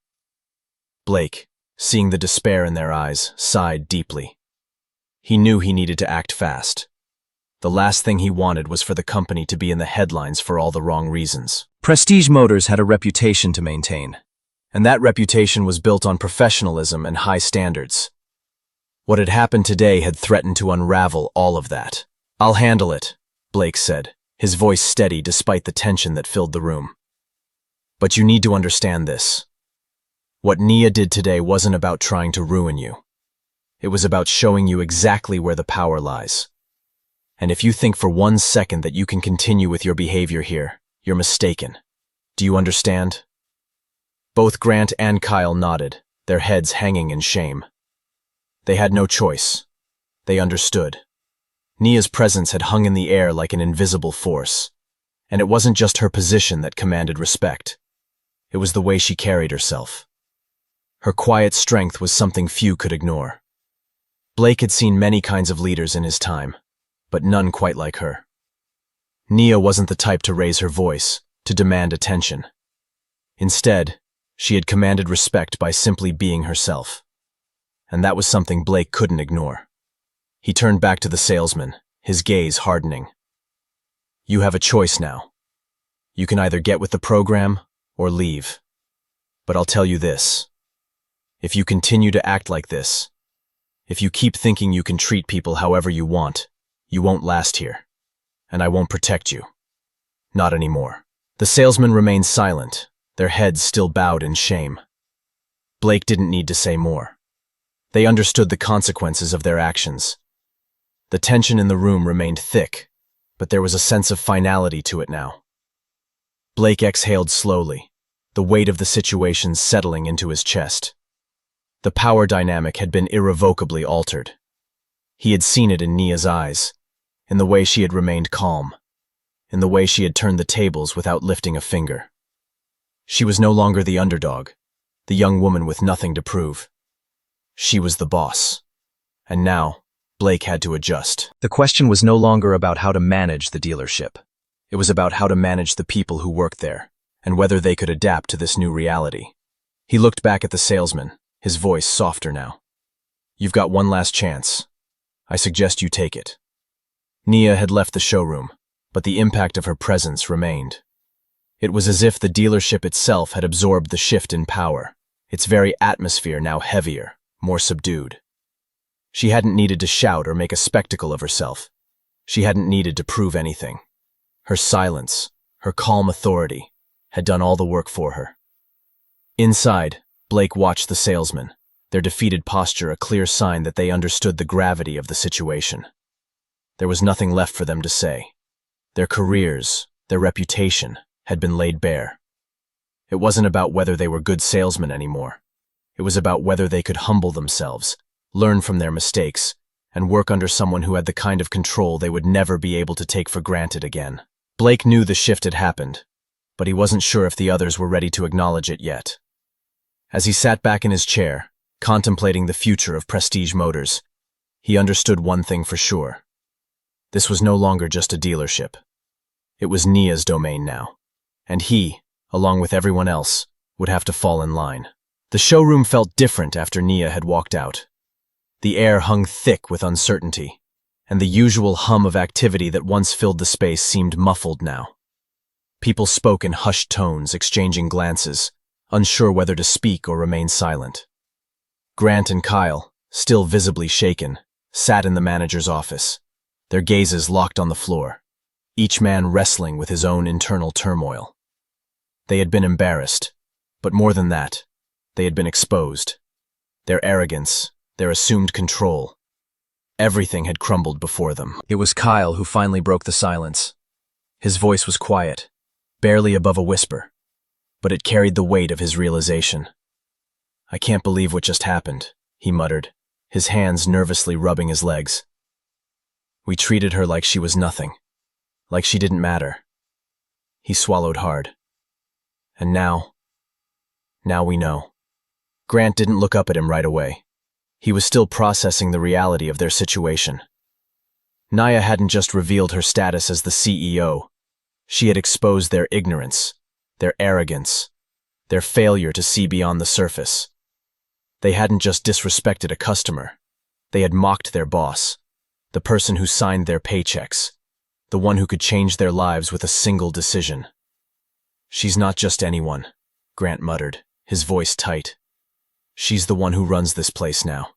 Blake, seeing the despair in their eyes, sighed deeply. He knew he needed to act fast. The last thing he wanted was for the company to be in the headlines for all the wrong reasons. Prestige Motors had a reputation to maintain, and that reputation was built on professionalism and high standards. What had happened today had threatened to unravel all of that. "I'll handle it," Blake said, his voice steady despite the tension that filled the room. "But you need to understand this. What Nia did today wasn't about trying to ruin you. It was about showing you exactly where the power lies. And if you think for 1 second that you can continue with your behavior here, you're mistaken. Do you understand?" Both Grant and Kyle nodded, their heads hanging in shame. They had no choice. They understood. Nia's presence had hung in the air like an invisible force, and it wasn't just her position that commanded respect. It was the way she carried herself. Her quiet strength was something few could ignore. Blake had seen many kinds of leaders in his time, but none quite like her. Nia wasn't the type to raise her voice, to demand attention. Instead, she had commanded respect by simply being herself. And that was something Blake couldn't ignore. He turned back to the salesman, his gaze hardening. "You have a choice now. You can either get with the program or leave. But I'll tell you this. If you continue to act like this, if you keep thinking you can treat people however you want, you won't last here. And I won't protect you. Not anymore." The salesmen remained silent, their heads still bowed in shame. Blake didn't need to say more. They understood the consequences of their actions. The tension in the room remained thick, but there was a sense of finality to it now. Blake exhaled slowly, the weight of the situation settling into his chest. The power dynamic had been irrevocably altered. He had seen it in Nia's eyes, in the way she had remained calm, in the way she had turned the tables without lifting a finger. She was no longer the underdog, the young woman with nothing to prove. She was the boss. And now, Blake had to adjust. The question was no longer about how to manage the dealership. It was about how to manage the people who worked there, and whether they could adapt to this new reality. He looked back at the salesman, his voice softer now. "You've got one last chance. I suggest you take it." Nia had left the showroom, but the impact of her presence remained. It was as if the dealership itself had absorbed the shift in power, its very atmosphere now heavier, more subdued. She hadn't needed to shout or make a spectacle of herself. She hadn't needed to prove anything. Her silence, her calm authority, had done all the work for her. Inside, Blake watched the salesmen, their defeated posture a clear sign that they understood the gravity of the situation. There was nothing left for them to say. Their careers, their reputation, had been laid bare. It wasn't about whether they were good salesmen anymore. It was about whether they could humble themselves, learn from their mistakes, and work under someone who had the kind of control they would never be able to take for granted again. Blake knew the shift had happened, but he wasn't sure if the others were ready to acknowledge it yet. As he sat back in his chair, contemplating the future of Prestige Motors, he understood one thing for sure. This was no longer just a dealership. It was Nia's domain now, and he, along with everyone else, would have to fall in line. The showroom felt different after Nia had walked out. The air hung thick with uncertainty, and the usual hum of activity that once filled the space seemed muffled now. People spoke in hushed tones, exchanging glances, unsure whether to speak or remain silent. Grant and Kyle, still visibly shaken, sat in the manager's office, their gazes locked on the floor, each man wrestling with his own internal turmoil. They had been embarrassed, but more than that, they had been exposed. Their arrogance, their assumed control, everything had crumbled before them. It was Kyle who finally broke the silence. His voice was quiet, barely above a whisper, but it carried the weight of his realization. "I can't believe what just happened," he muttered, his hands nervously rubbing his legs. We treated her like she was nothing, like she didn't matter. He swallowed hard. And now we know. Grant didn't look up at him right away. He was still processing the reality of their situation. Nia hadn't just revealed her status as the CEO. She had exposed their ignorance, their arrogance, their failure to see beyond the surface. They hadn't just disrespected a customer. They had mocked their boss, the person who signed their paychecks, the one who could change their lives with a single decision. She's not just anyone, Grant muttered, his voice tight. She's the one who runs this place now.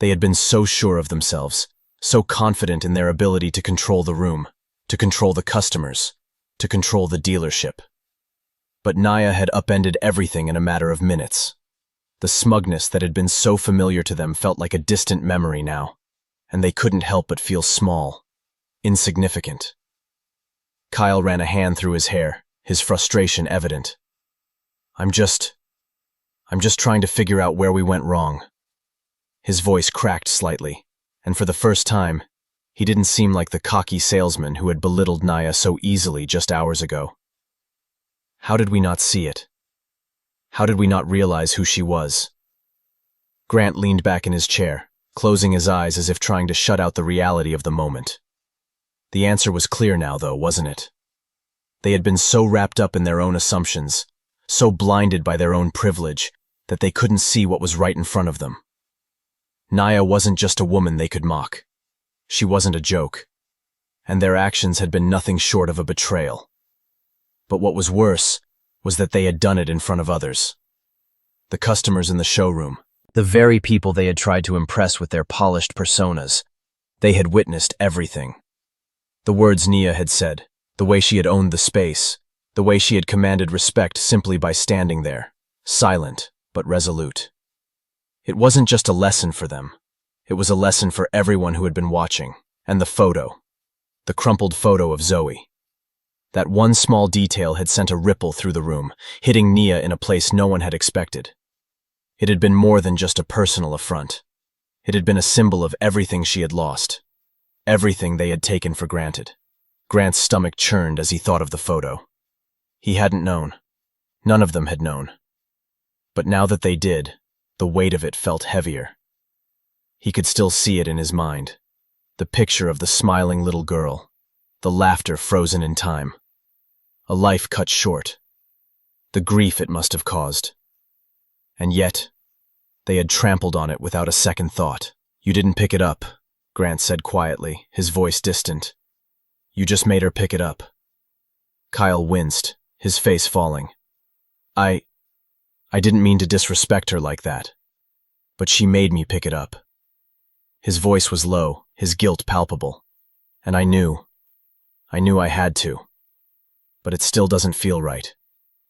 They had been so sure of themselves, so confident in their ability to control the room, to control the customers, to control the dealership. But Nia had upended everything in a matter of minutes. The smugness that had been so familiar to them felt like a distant memory now, and they couldn't help but feel small, insignificant. Kyle ran a hand through his hair, his frustration evident. I'm just trying to figure out where we went wrong. His voice cracked slightly, and for the first time, he didn't seem like the cocky salesman who had belittled Nia so easily just hours ago. How did we not see it? How did we not realize who she was? Grant leaned back in his chair, closing his eyes as if trying to shut out the reality of the moment. The answer was clear now, though, wasn't it? They had been so wrapped up in their own assumptions, so blinded by their own privilege, that they couldn't see what was right in front of them. Nia wasn't just a woman they could mock. She wasn't a joke, and their actions had been nothing short of a betrayal. But what was worse was that they had done it in front of others. The customers in the showroom, the very people they had tried to impress with their polished personas, they had witnessed everything. The words Nia had said, the way she had owned the space, the way she had commanded respect simply by standing there, silent but resolute. It wasn't just a lesson for them. It was a lesson for everyone who had been watching. And the photo, the crumpled photo of Zoe. That one small detail had sent a ripple through the room, hitting Nia in a place no one had expected. It had been more than just a personal affront. It had been a symbol of everything she had lost, everything they had taken for granted. Grant's stomach churned as he thought of the photo. He hadn't known. None of them had known. But now that they did, the weight of it felt heavier. He could still see it in his mind. The picture of the smiling little girl, the laughter frozen in time, a life cut short, the grief it must have caused. And yet, they had trampled on it without a second thought. You didn't pick it up, Grant said quietly, his voice distant. You just made her pick it up. Kyle winced, his face falling. I didn't mean to disrespect her like that, but she made me pick it up. His voice was low, his guilt palpable, and I knew I had to. But it still doesn't feel right.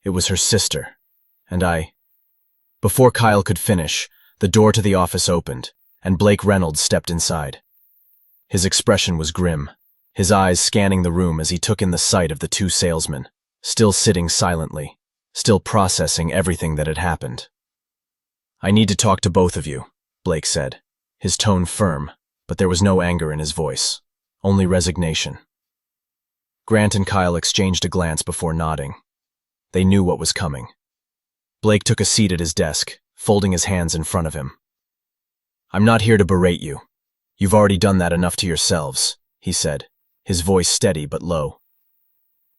It was her sister, and Before Kyle could finish, the door to the office opened, and Blake Reynolds stepped inside. His expression was grim, his eyes scanning the room as he took in the sight of the two salesmen, still sitting silently, still processing everything that had happened. I need to talk to both of you, Blake said, his tone firm, but there was no anger in his voice, only resignation. Grant and Kyle exchanged a glance before nodding. They knew what was coming. Blake took a seat at his desk, folding his hands in front of him. I'm not here to berate you. You've already done that enough to yourselves, he said, his voice steady but low.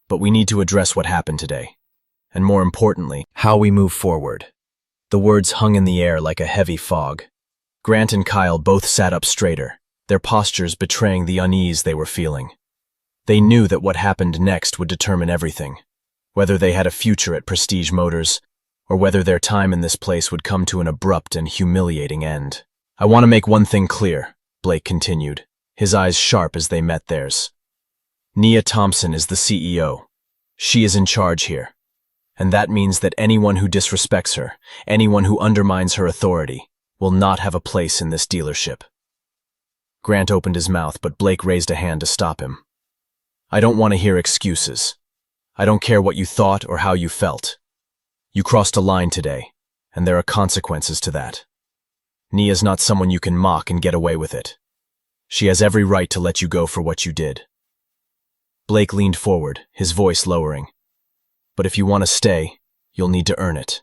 But we need to address what happened today, and more importantly, how we move forward. The words hung in the air like a heavy fog. Grant and Kyle both sat up straighter, their postures betraying the unease they were feeling. They knew that what happened next would determine everything, whether they had a future at Prestige Motors, or whether their time in this place would come to an abrupt and humiliating end. I want to make one thing clear, Blake continued, his eyes sharp as they met theirs. Nia Thompson is the CEO. She is in charge here. And that means that anyone who disrespects her, anyone who undermines her authority, will not have a place in this dealership. Grant opened his mouth, but Blake raised a hand to stop him. I don't want to hear excuses. I don't care what you thought or how you felt. You crossed a line today, and there are consequences to that. Nia's not someone you can mock and get away with it. She has every right to let you go for what you did. Blake leaned forward, his voice lowering. But if you want to stay, you'll need to earn it.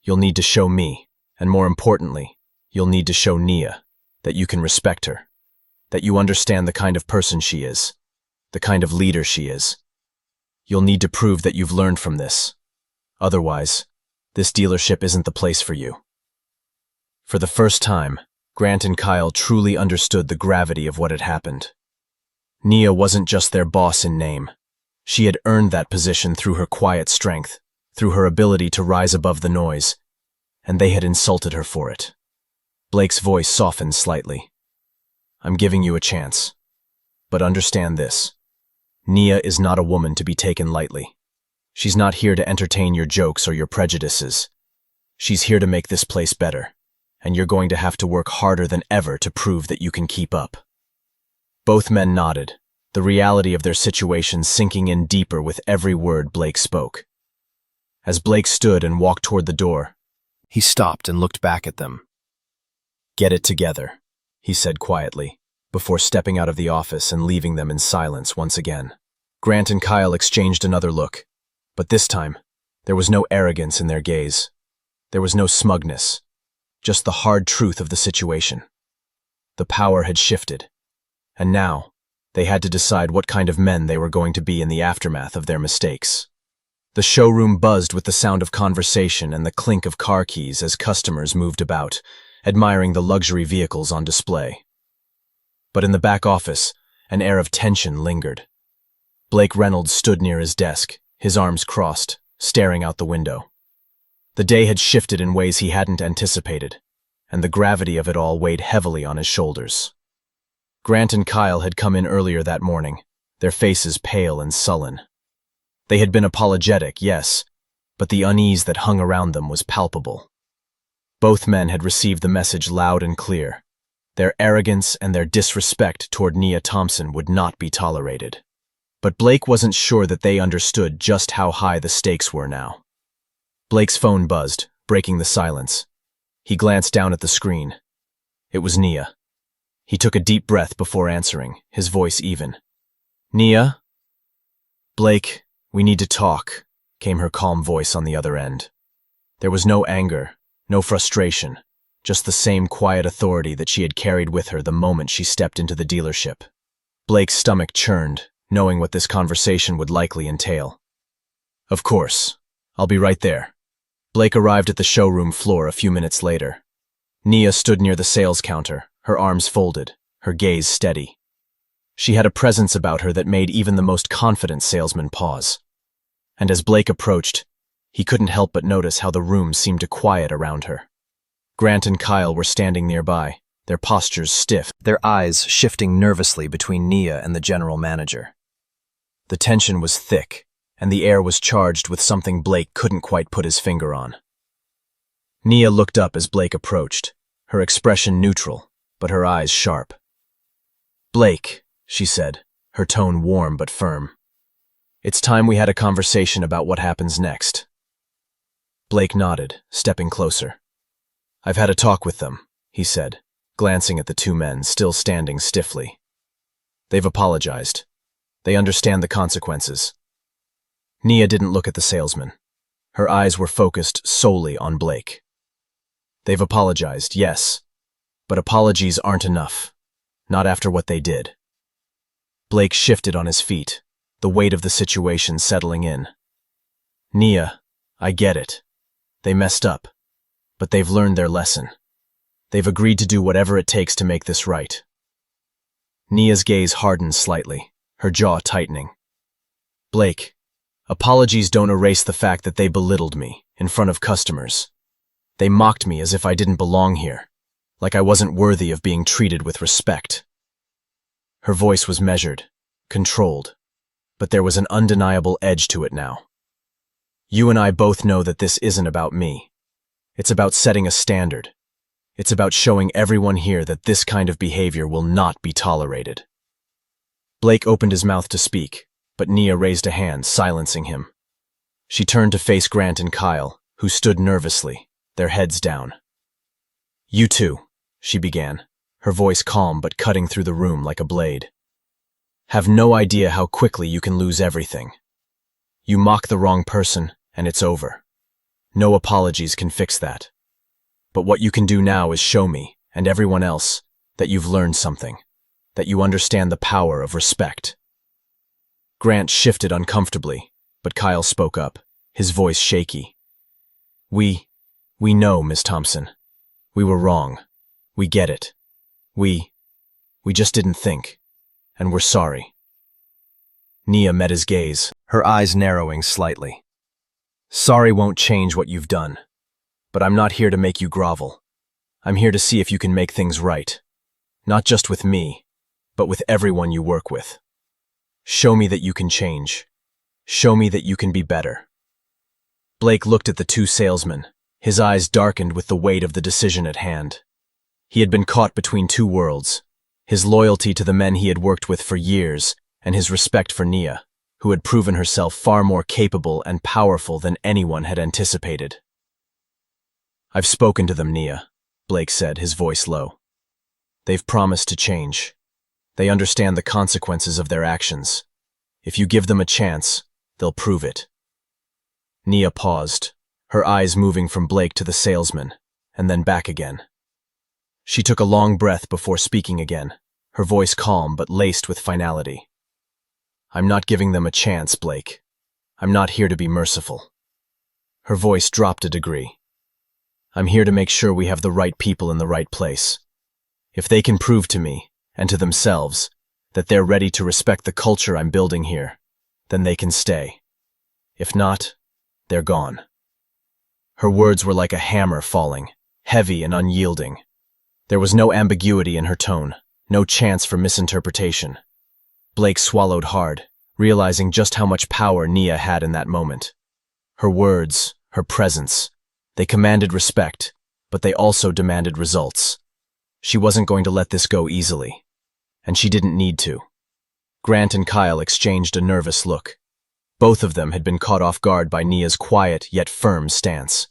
You'll need to show me, and more importantly, you'll need to show Nia that you can respect her, that you understand the kind of person she is, the kind of leader she is. You'll need to prove that you've learned from this. Otherwise, this dealership isn't the place for you. For the first time, Grant and Kyle truly understood the gravity of what had happened. Nia wasn't just their boss in name. She had earned that position through her quiet strength, through her ability to rise above the noise, and they had insulted her for it. Blake's voice softened slightly. I'm giving you a chance. But understand this. Nia is not a woman to be taken lightly. She's not here to entertain your jokes or your prejudices. She's here to make this place better, and you're going to have to work harder than ever to prove that you can keep up. Both men nodded, the reality of their situation sinking in deeper with every word Blake spoke. As Blake stood and walked toward the door, he stopped and looked back at them. Get it together, he said quietly, before stepping out of the office and leaving them in silence once again. Grant and Kyle exchanged another look, but this time, there was no arrogance in their gaze. There was no smugness, just the hard truth of the situation. The power had shifted, and now, they had to decide what kind of men they were going to be in the aftermath of their mistakes. The showroom buzzed with the sound of conversation and the clink of car keys as customers moved about, admiring the luxury vehicles on display. But in the back office, an air of tension lingered. Blake Reynolds stood near his desk, his arms crossed, staring out the window. The day had shifted in ways he hadn't anticipated, and the gravity of it all weighed heavily on his shoulders. Grant and Kyle had come in earlier that morning, their faces pale and sullen. They had been apologetic, yes, but the unease that hung around them was palpable. Both men had received the message loud and clear. Their arrogance and their disrespect toward Nia Thompson would not be tolerated. But Blake wasn't sure that they understood just how high the stakes were now. Blake's phone buzzed, breaking the silence. He glanced down at the screen. It was Nia. He took a deep breath before answering, his voice even. Nia? Blake, we need to talk, came her calm voice on the other end. There was no anger, no frustration, just the same quiet authority that she had carried with her the moment she stepped into the dealership. Blake's stomach churned, knowing what this conversation would likely entail. Of course. I'll be right there. Blake arrived at the showroom floor a few minutes later. Nia stood near the sales counter, her arms folded, her gaze steady. She had a presence about her that made even the most confident salesman pause. And as Blake approached, he couldn't help but notice how the room seemed to quiet around her. Grant and Kyle were standing nearby, their postures stiff, their eyes shifting nervously between Nia and the general manager. The tension was thick, and the air was charged with something Blake couldn't quite put his finger on. Nia looked up as Blake approached, her expression neutral, but her eyes sharp. Blake, she said, her tone warm but firm. It's time we had a conversation about what happens next. Blake nodded, stepping closer. I've had a talk with them, he said, glancing at the two men still standing stiffly. They've apologized. They understand the consequences. Nia didn't look at the salesman. Her eyes were focused solely on Blake. They've apologized, yes, but apologies aren't enough. Not after what they did. Blake shifted on his feet, the weight of the situation settling in. Nia, I get it. They messed up, but they've learned their lesson. They've agreed to do whatever it takes to make this right. Nia's gaze hardened slightly, her jaw tightening. Blake, apologies don't erase the fact that they belittled me in front of customers. They mocked me as if I didn't belong here, like I wasn't worthy of being treated with respect. Her voice was measured, controlled, but there was an undeniable edge to it now. You and I both know that this isn't about me. It's about setting a standard. It's about showing everyone here that this kind of behavior will not be tolerated. Blake opened his mouth to speak, but Nia raised a hand, silencing him. She turned to face Grant and Kyle, who stood nervously, their heads down. You two, she began, her voice calm but cutting through the room like a blade. Have no idea how quickly you can lose everything. You mock the wrong person, and it's over. No apologies can fix that. But what you can do now is show me, and everyone else, that you've learned something, that you understand the power of respect. Grant shifted uncomfortably, but Kyle spoke up, his voice shaky. We know, Miss Thompson. We were wrong. We get it. We just didn't think. And we're sorry. Nia met his gaze, her eyes narrowing slightly. Sorry won't change what you've done. But I'm not here to make you grovel. I'm here to see if you can make things right. Not just with me, but with everyone you work with. Show me that you can change. Show me that you can be better. Blake looked at the two salesmen, his eyes darkened with the weight of the decision at hand. He had been caught between two worlds, his loyalty to the men he had worked with for years and his respect for Nia, who had proven herself far more capable and powerful than anyone had anticipated. I've spoken to them, Nia, Blake said, his voice low. They've promised to change. They understand the consequences of their actions. If you give them a chance, they'll prove it. Nia paused, her eyes moving from Blake to the salesman, and then back again. She took a long breath before speaking again, her voice calm but laced with finality. I'm not giving them a chance, Blake. I'm not here to be merciful. Her voice dropped a degree. I'm here to make sure we have the right people in the right place. If they can prove to me, and to themselves, that they're ready to respect the culture I'm building here, then they can stay. If not, they're gone. Her words were like a hammer falling, heavy and unyielding. There was no ambiguity in her tone, no chance for misinterpretation. Blake swallowed hard, realizing just how much power Nia had in that moment. Her words, her presence, they commanded respect, but they also demanded results. She wasn't going to let this go easily. And she didn't need to. Grant and Kyle exchanged a nervous look. Both of them had been caught off guard by Nia's quiet yet firm stance.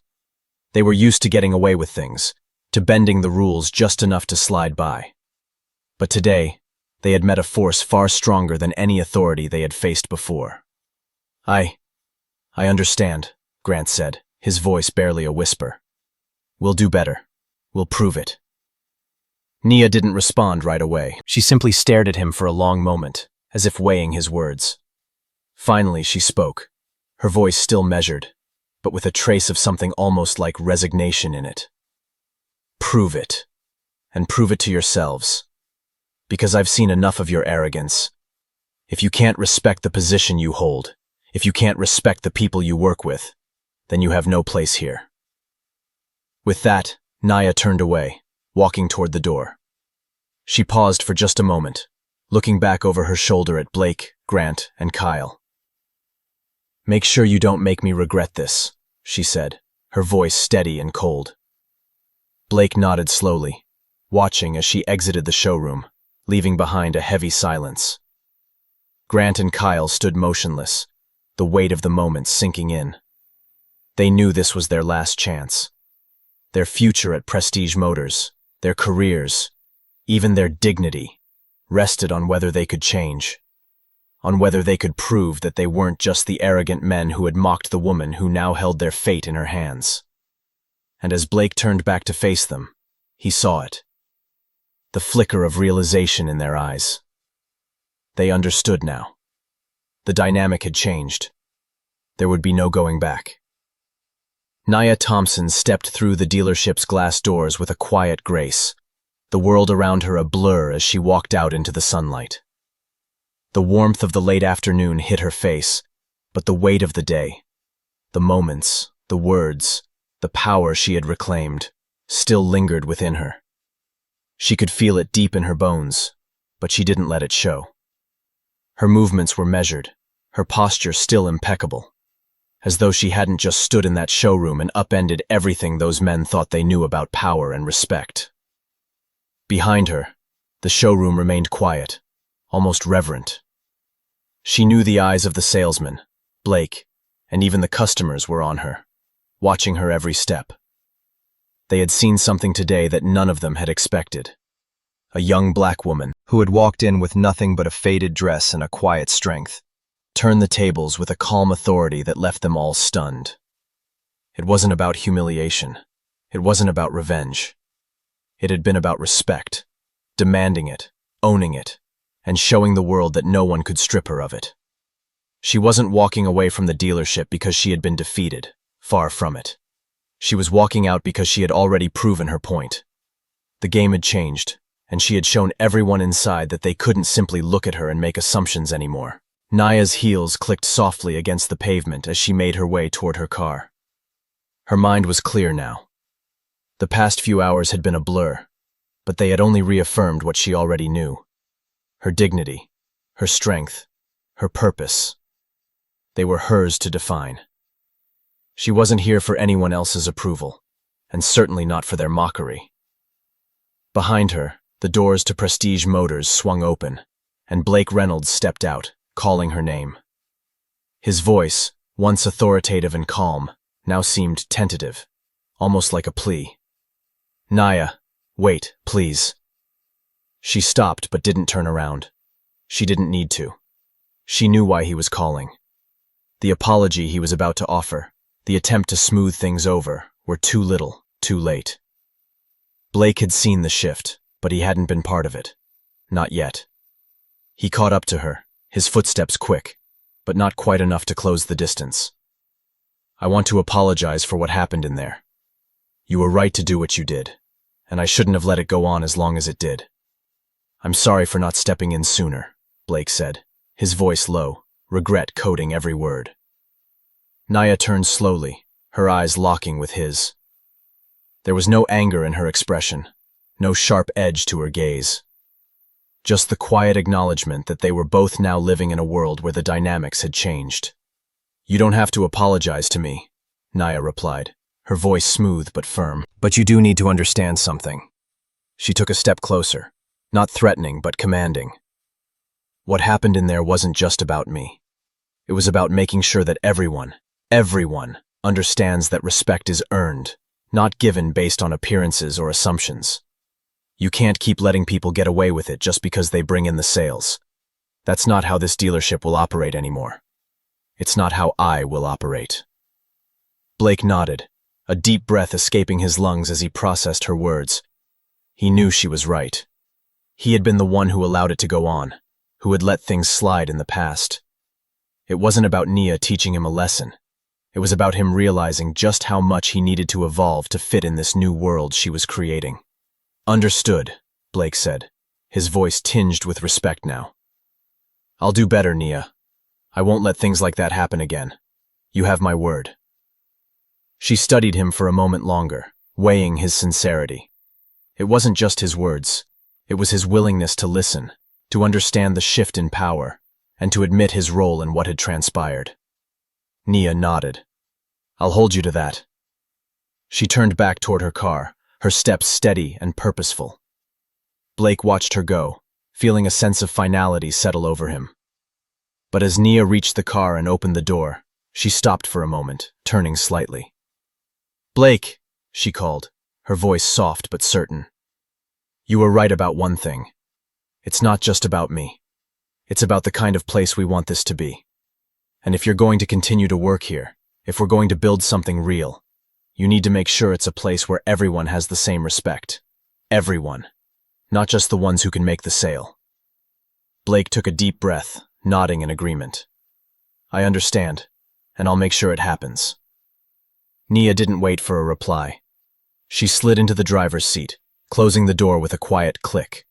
They were used to getting away with things, to bending the rules just enough to slide by. But today, they had met a force far stronger than any authority they had faced before. I understand, Grant said, his voice barely a whisper. We'll do better. We'll prove it. Nia didn't respond right away. She simply stared at him for a long moment, as if weighing his words. Finally, she spoke, her voice still measured, but with a trace of something almost like resignation in it. Prove it, and prove it to yourselves. Because I've seen enough of your arrogance. If you can't respect the position you hold, if you can't respect the people you work with, then you have no place here. With that, Nia turned away, walking toward the door. She paused for just a moment, looking back over her shoulder at Blake, Grant, and Kyle. Make sure you don't make me regret this, she said, her voice steady and cold. Blake nodded slowly, watching as she exited the showroom, leaving behind a heavy silence. Grant and Kyle stood motionless, the weight of the moment sinking in. They knew this was their last chance. Their future at Prestige Motors, their careers, even their dignity, rested on whether they could change, on whether they could prove that they weren't just the arrogant men who had mocked the woman who now held their fate in her hands. And as Blake turned back to face them, he saw it. The flicker of realization in their eyes. They understood now. The dynamic had changed. There would be no going back. Nia Thompson stepped through the dealership's glass doors with a quiet grace, the world around her a blur as she walked out into the sunlight. The warmth of the late afternoon hit her face, but the weight of the day, the moments, the words, the power she had reclaimed, still lingered within her. She could feel it deep in her bones, but she didn't let it show. Her movements were measured, her posture still impeccable, as though she hadn't just stood in that showroom and upended everything those men thought they knew about power and respect. Behind her, the showroom remained quiet, almost reverent. She knew the eyes of the salesman, Blake, and even the customers were on her, watching her every step. They had seen something today that none of them had expected. a young black woman who had walked in with nothing but a faded dress and a quiet strength, turned the tables with a calm authority that left them all stunned. It wasn't about humiliation. It wasn't about revenge. It had been about respect, demanding it, owning it, and showing the world that no one could strip her of it. She wasn't walking away from the dealership because she had been defeated. Far from it. She was walking out because she had already proven her point. The game had changed, and she had shown everyone inside that they couldn't simply look at her and make assumptions anymore. Nia's heels clicked softly against the pavement as she made her way toward her car. Her mind was clear now. The past few hours had been a blur, but they had only reaffirmed what she already knew. Her dignity, her strength, her purpose. They were hers to define. She wasn't here for anyone else's approval, and certainly not for their mockery. Behind her, the doors to Prestige Motors swung open, and Blake Reynolds stepped out, calling her name. His voice, once authoritative and calm, now seemed tentative, almost like a plea. "Nia, wait, please." She stopped but didn't turn around. She didn't need to. She knew why he was calling. The apology he was about to offer, the attempt to smooth things over, were too little, too late. Blake had seen the shift, but he hadn't been part of it. Not yet. He caught up to her, his footsteps quick, but not quite enough to close the distance. "I want to apologize for what happened in there. You were right to do what you did, and I shouldn't have let it go on as long as it did. I'm sorry for not stepping in sooner," Blake said, his voice low, regret coating every word. Nia turned slowly, her eyes locking with his. There was no anger in her expression, no sharp edge to her gaze. Just the quiet acknowledgement that they were both now living in a world where the dynamics had changed. "You don't have to apologize to me," Nia replied, her voice smooth but firm. "But you do need to understand something." She took a step closer, not threatening but commanding. "What happened in there wasn't just about me. It was about making sure that everyone understands that respect is earned, not given based on appearances or assumptions. You can't keep letting people get away with it just because they bring in the sales. That's not how this dealership will operate anymore. It's not how I will operate." Blake nodded, a deep breath escaping his lungs as he processed her words. He knew she was right. He had been the one who allowed it to go on, who had let things slide in the past. It wasn't about Nia teaching him a lesson. It was about him realizing just how much he needed to evolve to fit in this new world she was creating. "Understood," Blake said, his voice tinged with respect now. "I'll do better, Nia. I won't let things like that happen again. You have my word." She studied him for a moment longer, weighing his sincerity. It wasn't just his words. It was his willingness to listen, to understand the shift in power, and to admit his role in what had transpired. Nia nodded. "I'll hold you to that." She turned back toward her car, her steps steady and purposeful. Blake watched her go, feeling a sense of finality settle over him. But as Nia reached the car and opened the door, she stopped for a moment, turning slightly. "Blake," she called, her voice soft but certain. "You were right about one thing. It's not just about me. It's about the kind of place we want this to be. And if you're going to continue to work here, if we're going to build something real, you need to make sure it's a place where everyone has the same respect. Everyone. Not just the ones who can make the sale." Blake took a deep breath, nodding in agreement. "I understand, and I'll make sure it happens." Nia didn't wait for a reply. She slid into the driver's seat, closing the door with a quiet click.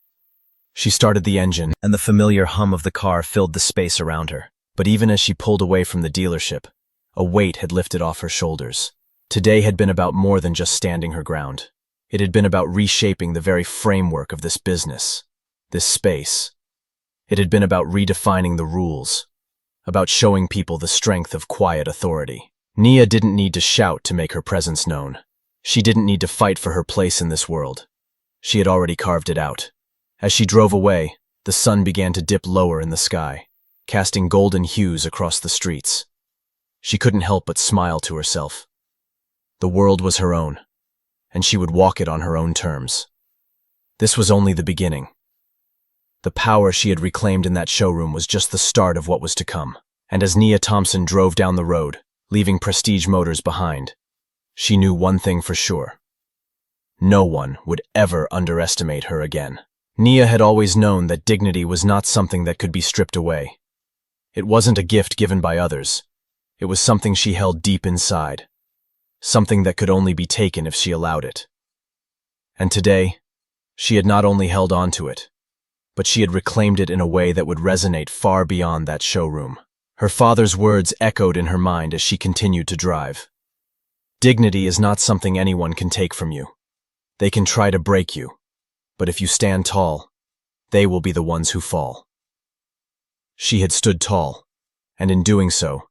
She started the engine, and the familiar hum of the car filled the space around her. But even as she pulled away from the dealership, a weight had lifted off her shoulders. Today had been about more than just standing her ground. It had been about reshaping the very framework of this business, this space. It had been about redefining the rules, about showing people the strength of quiet authority. Nia didn't need to shout to make her presence known. She didn't need to fight for her place in this world. She had already carved it out. As she drove away, the sun began to dip lower in the sky, casting golden hues across the streets. She couldn't help but smile to herself. The world was her own, and she would walk it on her own terms. This was only the beginning. The power she had reclaimed in that showroom was just the start of what was to come. And as Nia Thompson drove down the road, leaving Prestige Motors behind, she knew one thing for sure. No one would ever underestimate her again. Nia had always known that dignity was not something that could be stripped away. It wasn't a gift given by others. It was something she held deep inside. Something that could only be taken if she allowed it. And today, she had not only held on to it, but she had reclaimed it in a way that would resonate far beyond that showroom. Her father's words echoed in her mind as she continued to drive. Dignity is not something anyone can take from you. They can try to break you, but if you stand tall, they will be the ones who fall. She had stood tall, and in doing so,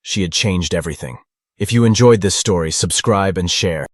she had changed everything. If you enjoyed this story, subscribe and share.